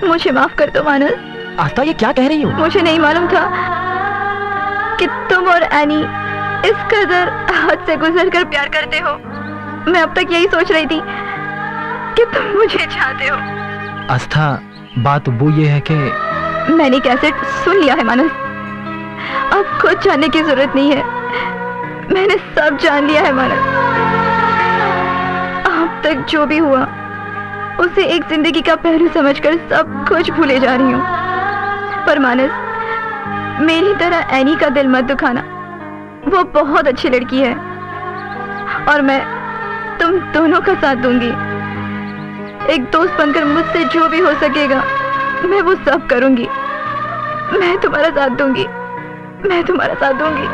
मुझे माफ कर दो मानस। आस्था, ये क्या कह रही हो? मुझे नहीं मालूम था कि तुम और एनी इस कदर हद से गुजर कर प्यार करते हो। मैं अब तक यही सोच रही थी कि तुम मुझे चाहते हो। आस्था, बात वो ये है कि मैंने कैसेट सुन लिया है मानस, अब कुछ जानने की जरूरत नहीं है। मैंने सब जान लिया है मानस। अब तक जो भी हुआ उसे एक जिंदगी का पहलू समझकर सब कुछ भूले जा रही हूँ। पर मानस, मेरी तरह एनी का दिल मत दुखाना। वो बहुत अच्छी लड़की है और मैं तुम दोनों का साथ दूंगी। एक दोस्त बनकर मुझसे जो भी हो सकेगा मैं वो सब करूंगी। मैं तुम्हारा साथ दूंगी, मैं तुम्हारा साथ दूंगी।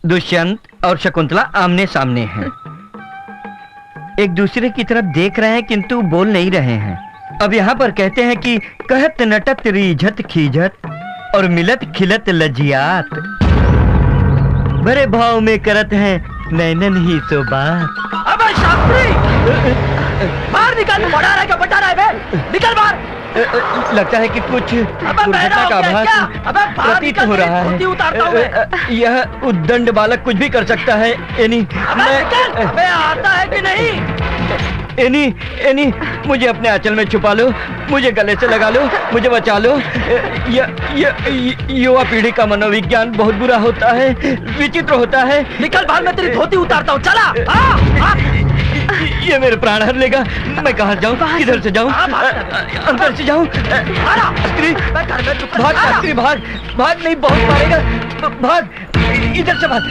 दुष्यंत और शकुंतला आमने सामने हैं, एक दूसरे की तरफ देख रहे हैं किंतु बोल नहीं रहे हैं। अब यहाँ पर कहते हैं कि कहत नटत रीझत खीझत और मिलत खिलत लजियात, बड़े भाव में करत हैं नैनन ही तो बात। अबे शास्त्री, बाहर निकल, बड़ा रहा क्या बटा रहा है बे? निकल बाहर। लगता है कि कुछ दुर्घटना का आभास प्रतीत हो रहा है। यह उद्दंड बालक कुछ भी कर सकता है। एनी, अबे आता है कि नहीं? एनी, एनी, मुझे अपने आंचल में छुपा लो, मुझे गले से लगा लो, मुझे बचा लो। युवा पीढ़ी का मनोविज्ञान बहुत बुरा होता है, विचित्र होता है। निकल बाहर, मैं तेरी धोती उतारता हूँ। चला। ये मेरे प्राण हर लेगा। मैं कहाँ जाऊँ, किधर से जाऊँ, अंदर से जाऊँ? शास्त्री भाग, शास्त्री भाग, भाग नहीं, बहुत मारेगा, भाग, इधर से भाग।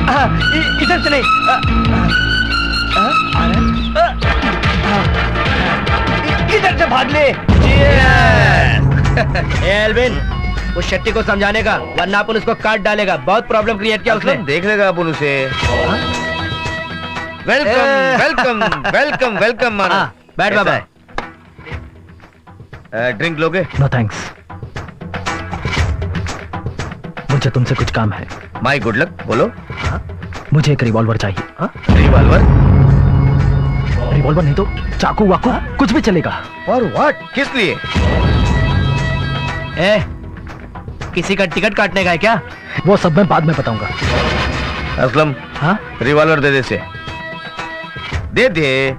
हाँ, इधर से नहीं, इधर से भाग ले। एल्विन, उस शेट्टी को समझाने का, वरना अपन उसको काट डालेगा। बहुत प्रॉब्लम क्रिएट किया उसने। देख लेगा अपन उसे। वेलकम वेलकम वेलकम वेलकम माना। बैठ बाबा। ड्रिंक लोगे? नो थैंक्स, मुझे तुमसे कुछ काम है। माई गुड लक, बोलो। मुझे एक रिवॉल्वर चाहिए। रिवॉल्वर? रिवॉल्वर नहीं तो चाकू वाकू कुछ भी चलेगा। और व्हाट? किस लिए? किसी का टिकट काटने का है क्या? वो सब मैं बाद में बताऊंगा। असलम, हाँ, रिवॉल्वर दे दे से। दे दे।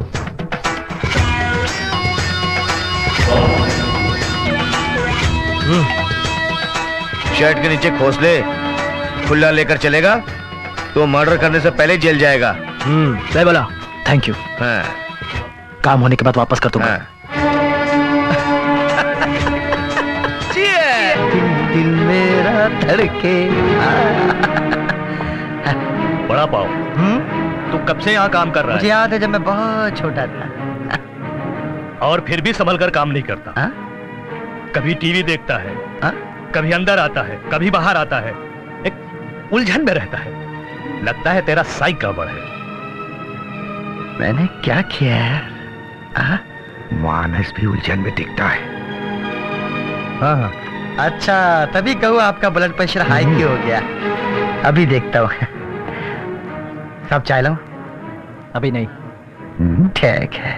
शर्ट के नीचे खोस ले, खुला लेकर चलेगा तो मर्डर करने से पहले जेल जाएगा। ले बोला। Thank you. हाँ। काम होने के बाद वापस कर दूंगा। हाँ। दिल मेरा धड़के। बड़ा पाव, तू कब से यहाँ काम कर रहा मुझे है? याद है जब मैं बहुत छोटा था। और फिर भी संभल कर काम नहीं करता। हाँ? कभी टीवी देखता है, हाँ? कभी अंदर आता है, कभी बाहर आता है, एक उलझन में रहता है। लगता है तेरा साइक गड़बड़ है। मैंने क्या किया है? मानस भी उलझन में दिखता है। हाँ। अच्छा, तभी कहूँ आपका ब्लड प्रेशर हाई क्यों हो गया। अभी देखता हूँ। सब चाय लो? अभी नहीं। ठीक है।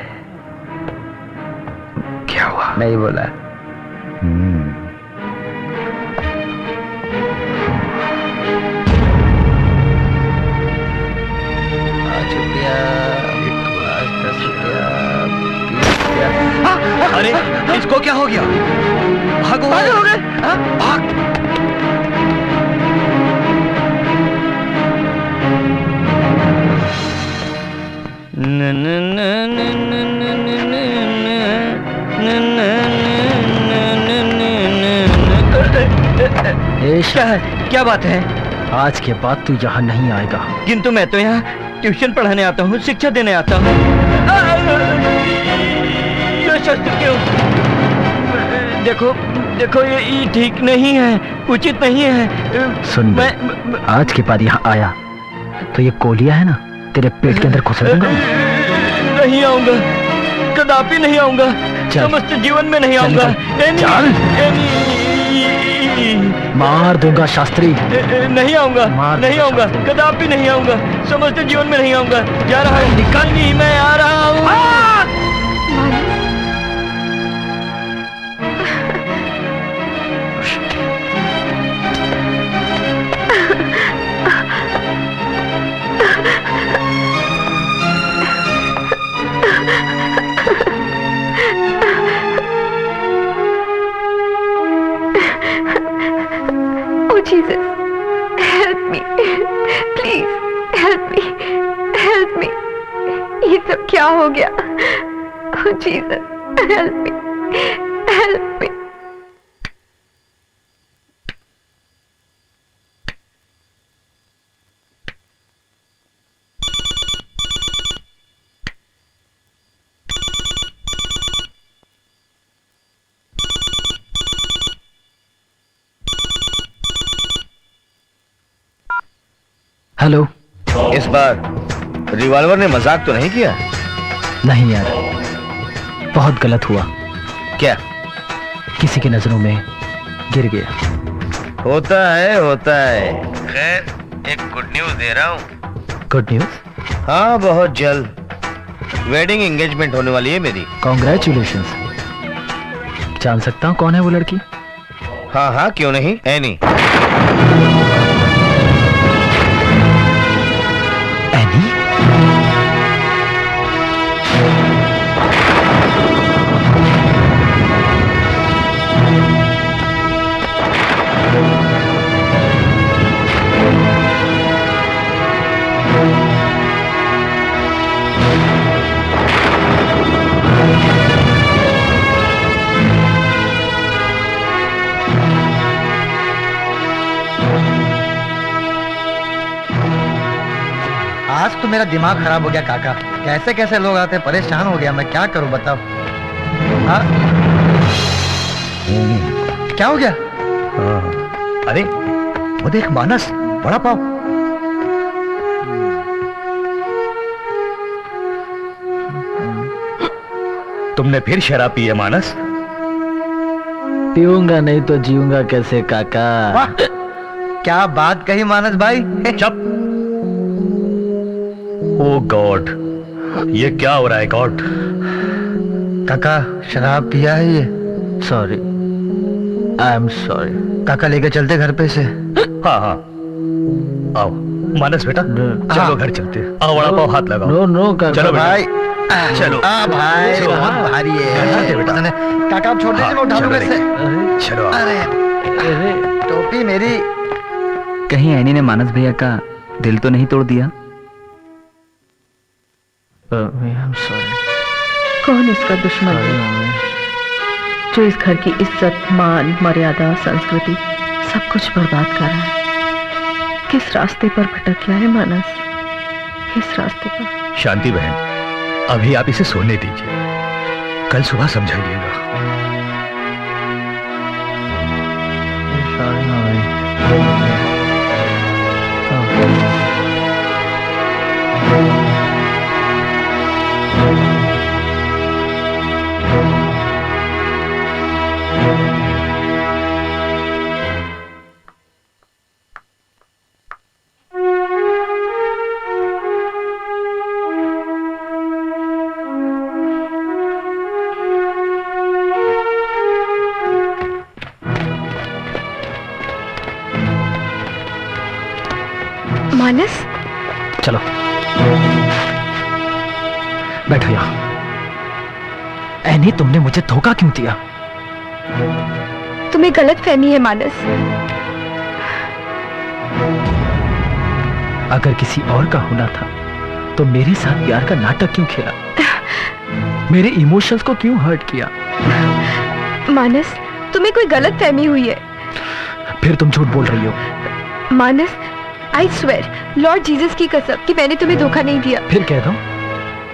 क्या हुआ? नहीं बोला। अरे इसको क्या हो गया? भागो, हो गए। भाग। क्या है? क्या बात है? आज के बाद तू यहाँ नहीं आएगा। किंतु मैं तो यहाँ ट्यूशन पढ़ाने आता हूँ, शिक्षा देने आता हूँ। ये शस्त्र क्यों? देखो देखो, ये ठीक नहीं है, उचित नहीं है। सुन मैं आज के बाद यहाँ आया तो ये कोलिया है ना तेरे पेट के अंदर घुसा दूंगा। नहीं आऊंगा, कदापि नहीं आऊंगा, समस्त जीवन में नहीं आऊंगा। मार दूंगा शास्त्री। नहीं आऊंगा, नहीं आऊंगा, कदापि नहीं आऊंगा, समस्त जीवन में नहीं आऊंगा। जा रहा हूँ, निकल नहीं, मैं आ रहा हूँ। Oh Jesus, help me, please help me, help me. ये सब क्या हो गया? Oh Jesus, help me, help me. Hello. इस बार रिवॉल्वर ने मजाक तो नहीं किया? नहीं यार, बहुत गलत हुआ। क्या? किसी की नजरों में गिर गया। होता है, होता है। खैर, एक गुड न्यूज दे रहा हूँ। Good news? हाँ, बहुत जल्द वेडिंग एंगेजमेंट होने वाली है मेरी। कॉन्ग्रेचुलेशंस। जान सकता हूँ कौन है वो लड़की? हाँ हाँ, क्यों नहीं, एनी। एनी? आज तो मेरा दिमाग खराब हो गया काका। कैसे कैसे लोग आते, परेशान हो गया मैं। क्या करूं बताओ? हाँ? क्या हो गया? अरे वो देख मानस, बड़ा पाव। तुमने फिर शराब पी है मानस? पीऊंगा नहीं तो जीऊंगा कैसे काका? वाह, क्या बात कही मानस भाई। चुप। ओ गॉड, ये क्या हो रहा है गॉड? काका शराब पिया है ये। Sorry, I am sorry. काका लेके चलते घर पे से। हाँ हाँ, आओ मानस बेटा, चलो घर चलते। आओ, बड़ा पाव हाथ लगाओ। नो नो काका। चलो भाई चलो। भाई चलो, बहुत भारी चलते है बेटा। काका आप छोड़ दीजिए, मैं उठा लूंगा इससे। चलो। अरे टोपी मेरी। कहीं एनी ने मानस भैया का दिल तो नहीं तोड़ दिया? कौन इसका दुश्मन है जो इस घर की इज्जत, मान, मर्यादा, संस्कृति सब कुछ बर्बाद कर रहा है? किस रास्ते पर भटक गया है मानस? किस रास्ते पर? शांति बहन, अभी आप इसे सोने दीजिए, कल सुबह समझाइएगा। मानस, चलो बैठो यहाँ। एनी, तुमने मुझे धोखा क्यों दिया? तुम्हें गलत फहमी है मानस। अगर किसी और का होना था तो मेरे साथ प्यार का नाटक क्यों खेला? मेरे इमोशंस को क्यों हर्ट किया? मानस, तुम्हें कोई गलत फहमी हुई है। फिर तुम झूठ बोल रही हो। मानस, आई स्वेर लॉर्ड जीसस की कसम कि मैंने तुम्हें धोखा नहीं दिया। फिर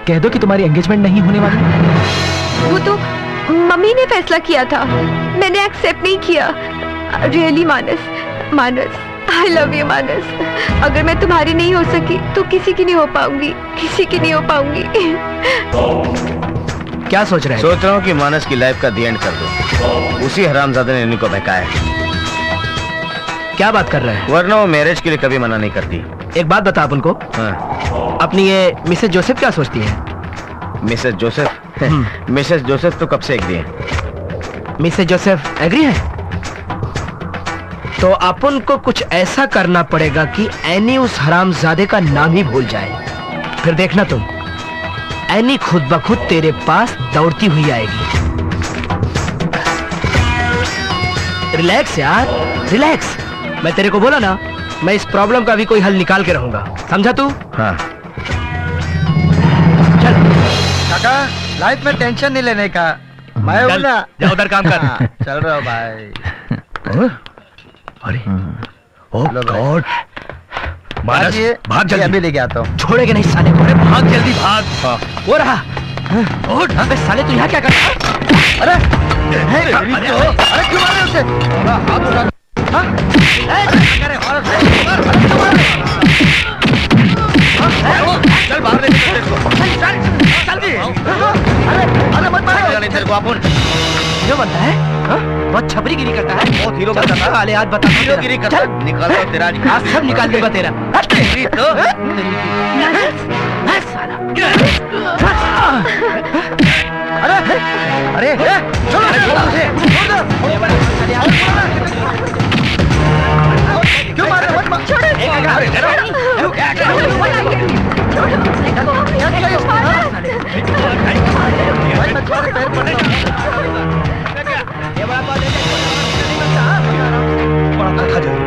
कह दो कि तुम्हारी एंगेजमेंट नहीं होने वाली। वो तो मम्मी ने फैसला किया था, मैंने एक्सेप्ट नहीं किया। Really Manas I love you Manas. अगर मैं तुम्हारी नहीं हो सकी तो किसी की नहीं हो पाऊंगी, किसी की नहीं हो पाऊंगी। क्या सोच रहे हैं? सोच रहा हूँ कि मानस की लाइफ का दी एंड कर दूं। उसी हरामजादे ने इन्हीं को बहकाया है। क्या बात कर रहे हैं? वरना वो मैरिज के लिए कभी मना नहीं करती। एक बात बता आप उनको। हाँ। अपनी ये मिसेस जोसेफ क्या सोचती है? मिसेस जोसेफ मिसेस जोसेफ तो कब से एग्री है। मिसेस जोसेफ एग्री है? तो अपन को कुछ ऐसा करना पड़ेगा कि एनी उस हरामजादे का नाम ही भूल जाए। फिर देखना तुम, एनी खुद ब खुद तेरे पास दौड़ती हुई आएगी। रिलैक्स यार, रिलैक्स। मैं तेरे को बोला ना, मैं इस प्रॉब्लम का भी कोई हल निकाल के रहूंगा, समझा तू? हाँ। चल काका, लाइफ में टेंशन नहीं लेने का। मैं हूं ना। जा उधर काम कर। हाँ, चल रहा हूँ भाई। अरे ओह गॉड, मानस ये भाग जल्दी। अभी लेके आता हूँ। छोड़ेगे नहीं साले को। अरे भाग जल्दी भाग। वो रहा। अबे साले तू यहाँ क्या कर रहा है? अरे क्यों मार रहे उसे? चल बाहर ले चल इसको। अरे मत मारो तेरे को अपन। हीरो बनता है? हाँ? बहुत छपरीगिरी करता है। बहुत हीरो बनता था। साले आज बता हीरोगिरी करता है। निकाल दो तेरा आज सब निकाल दूंगा तेरा। तेरी तो अरे छोड़ो मुझे। क्यों मार रहे हो? मत छोड़ो।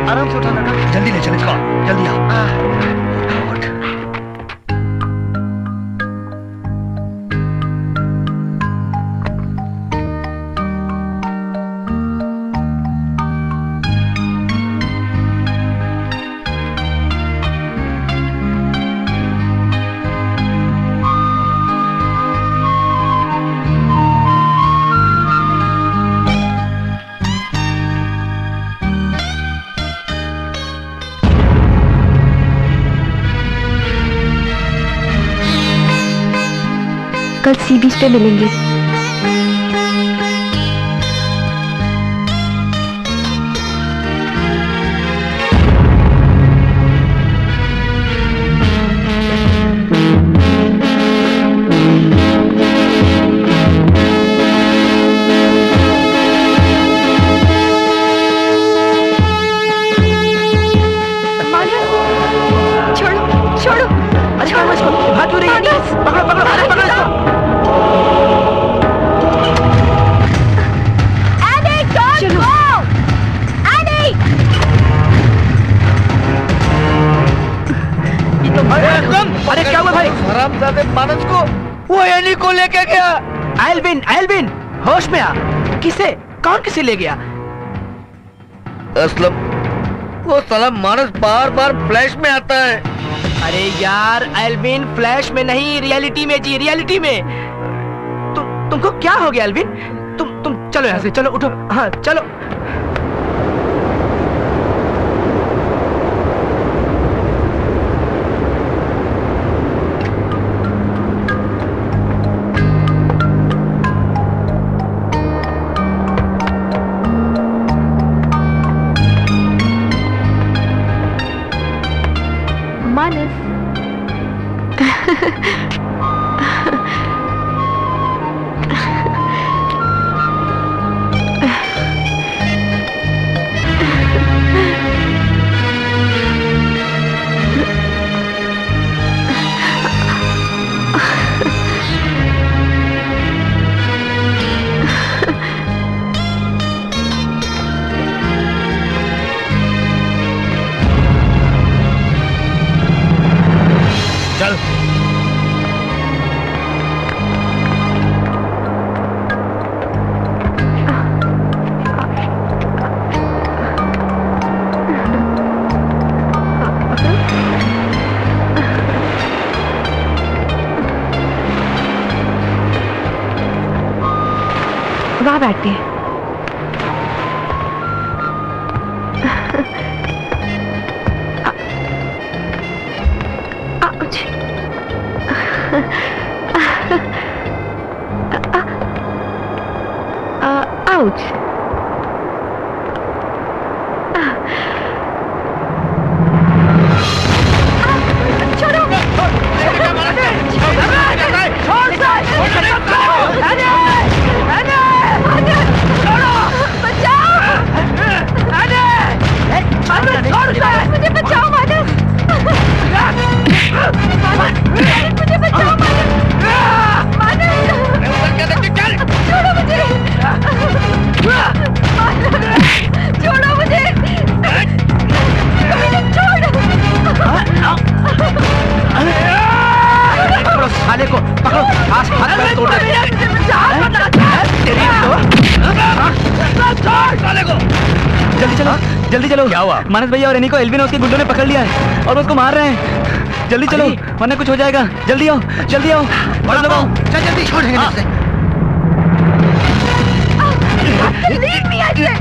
आराम से उठाना। जल्दी ले चल इसको, जल्दी आ। कल सी बीच पे मिलेंगे। अरे क्या हुआ भाई? हरामजादे मानस को वो एनी को लेके गया। एल्विन होश में आ। किसे? कौन किसे ले गया? असलम, वो साला मानस बार बार फ्लैश में आता है। अरे यार एल्विन फ्लैश में नहीं, रियलिटी में जी, रियलिटी में। तुमको क्या हो गया एल्विन? तुम चलो यहाँ से, चलो उठो। हाँ चलो। वहाँ बैठती है। आउच। आउच। मुझे बचाओ मानस। मुझे बचाओ छोड़ो मुझे। छोड़ो मुझे। पकड़ो साले को, पकड़ो, हाथ पैर तोड़ दे। जल्दी चलो, जल्दी चलो। क्या हुआ? मानस भैया और एनी को एल्विन और उसके गुंडों ने पकड़ लिया है और उसको मार रहे हैं। जल्दी चलो वरना कुछ हो जाएगा। जल्दी आओ, जल्दी आओ। बस लगाओ। चल जल्दी छोड़ेंगे नहीं उसे। Leave me, I said.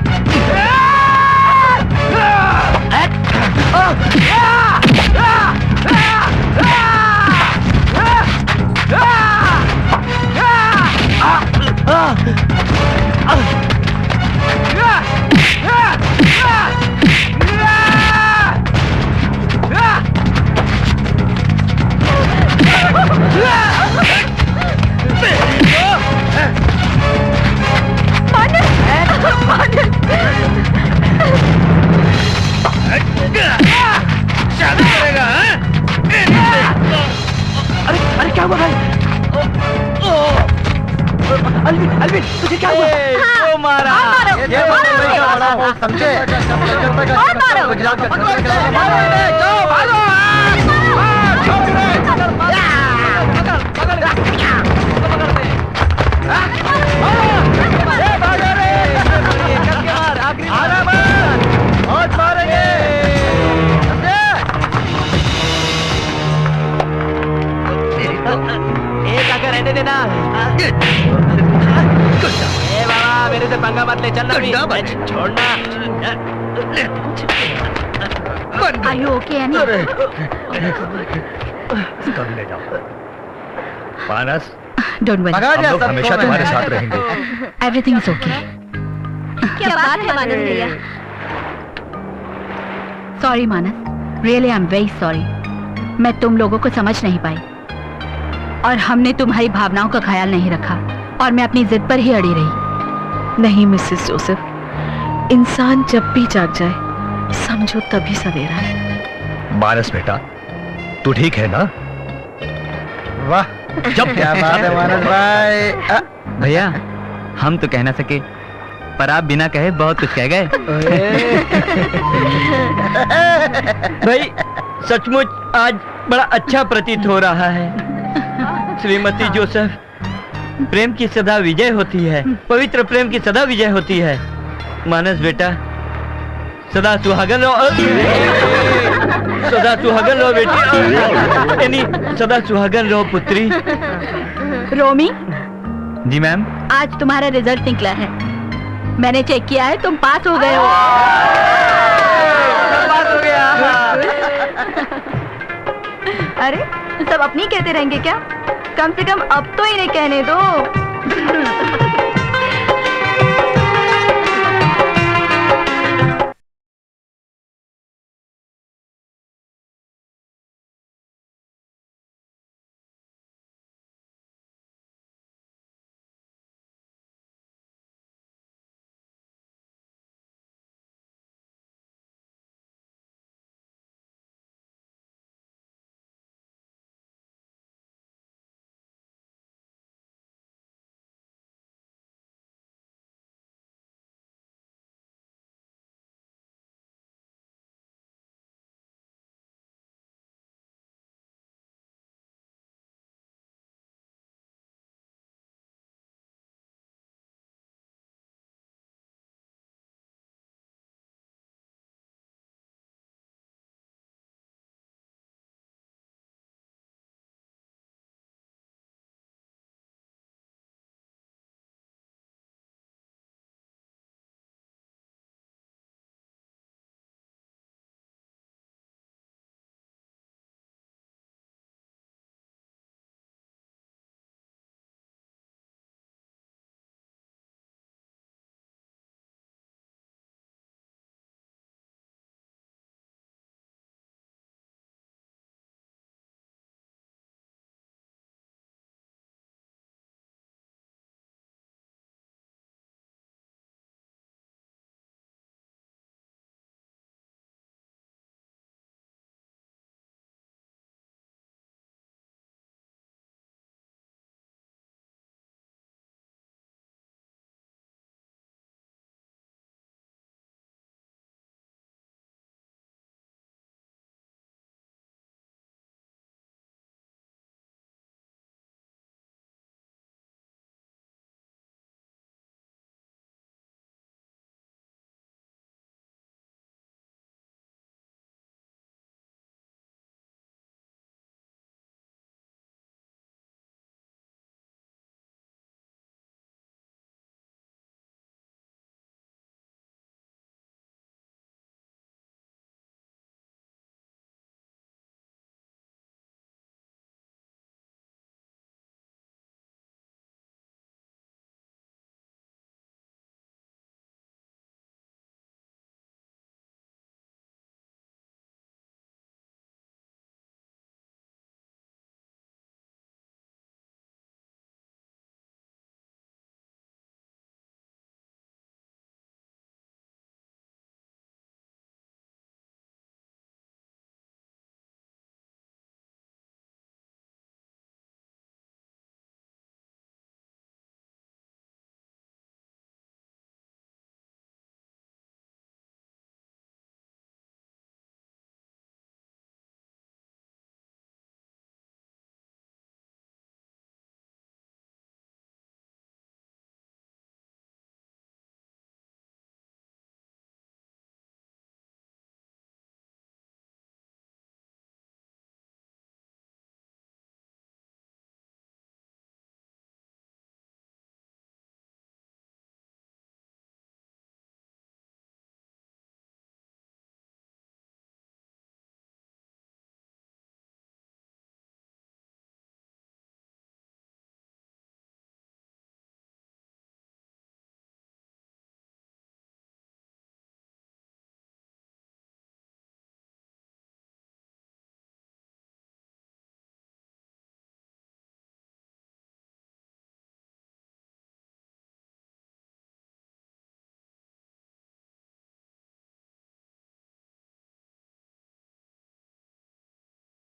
अरे क्या हुआ भाई? अलविन, अलविन, तुझे क्या हुआ? वो मारा। ये बड़ा हो समझे? गुजरात का मारो इन्हें, जाओ भागो। एक आकर रहने देना। ए बाबा मेरे से पंगा मत ले, चलना भी छोड़ना। Are you okay, Annie? कब ले जाओ मानस, Don't worry. हम लोग हमेशा तुम्हारे साथ रहेंगे। Everything is okay. क्या बात है मानस भैया? Sorry Manas, really I'm very sorry. मैं तुम लोगों को समझ नहीं पाई और हमने तुम्हारी भावनाओं का ख्याल नहीं रखा और मैं अपनी जिद पर ही अड़ी रही। नहीं मिसेस जोसेफ, इंसान जब भी जाग जाए समझो तभी सवेरा है। मानस बेटा, तू ठीक है ना? वाह जब क्या बात है मानस भाई। भैया हम तो कह ना सके पर आप बिना कहे बहुत कुछ कह गए। भाई सचमुच आज बड़ा अच्छा प्रतीत हो रहा है। श्रीमती जोसेफ, प्रेम की सदा विजय होती है, पवित्र प्रेम की सदा विजय होती है। मानस बेटा सदा सुहागन रहो। सदा सुहागन रहो बेटी। यानी सदा सुहागन रहो पुत्री। रोमी, जी मैम। आज तुम्हारा रिजल्ट निकला है। मैंने चेक किया है, तुम पास हो गए हो। पास हो गया। अरे सब अपनी कहते रहेंगे क्या? कम से कम अब तो इन्हें कहने दो।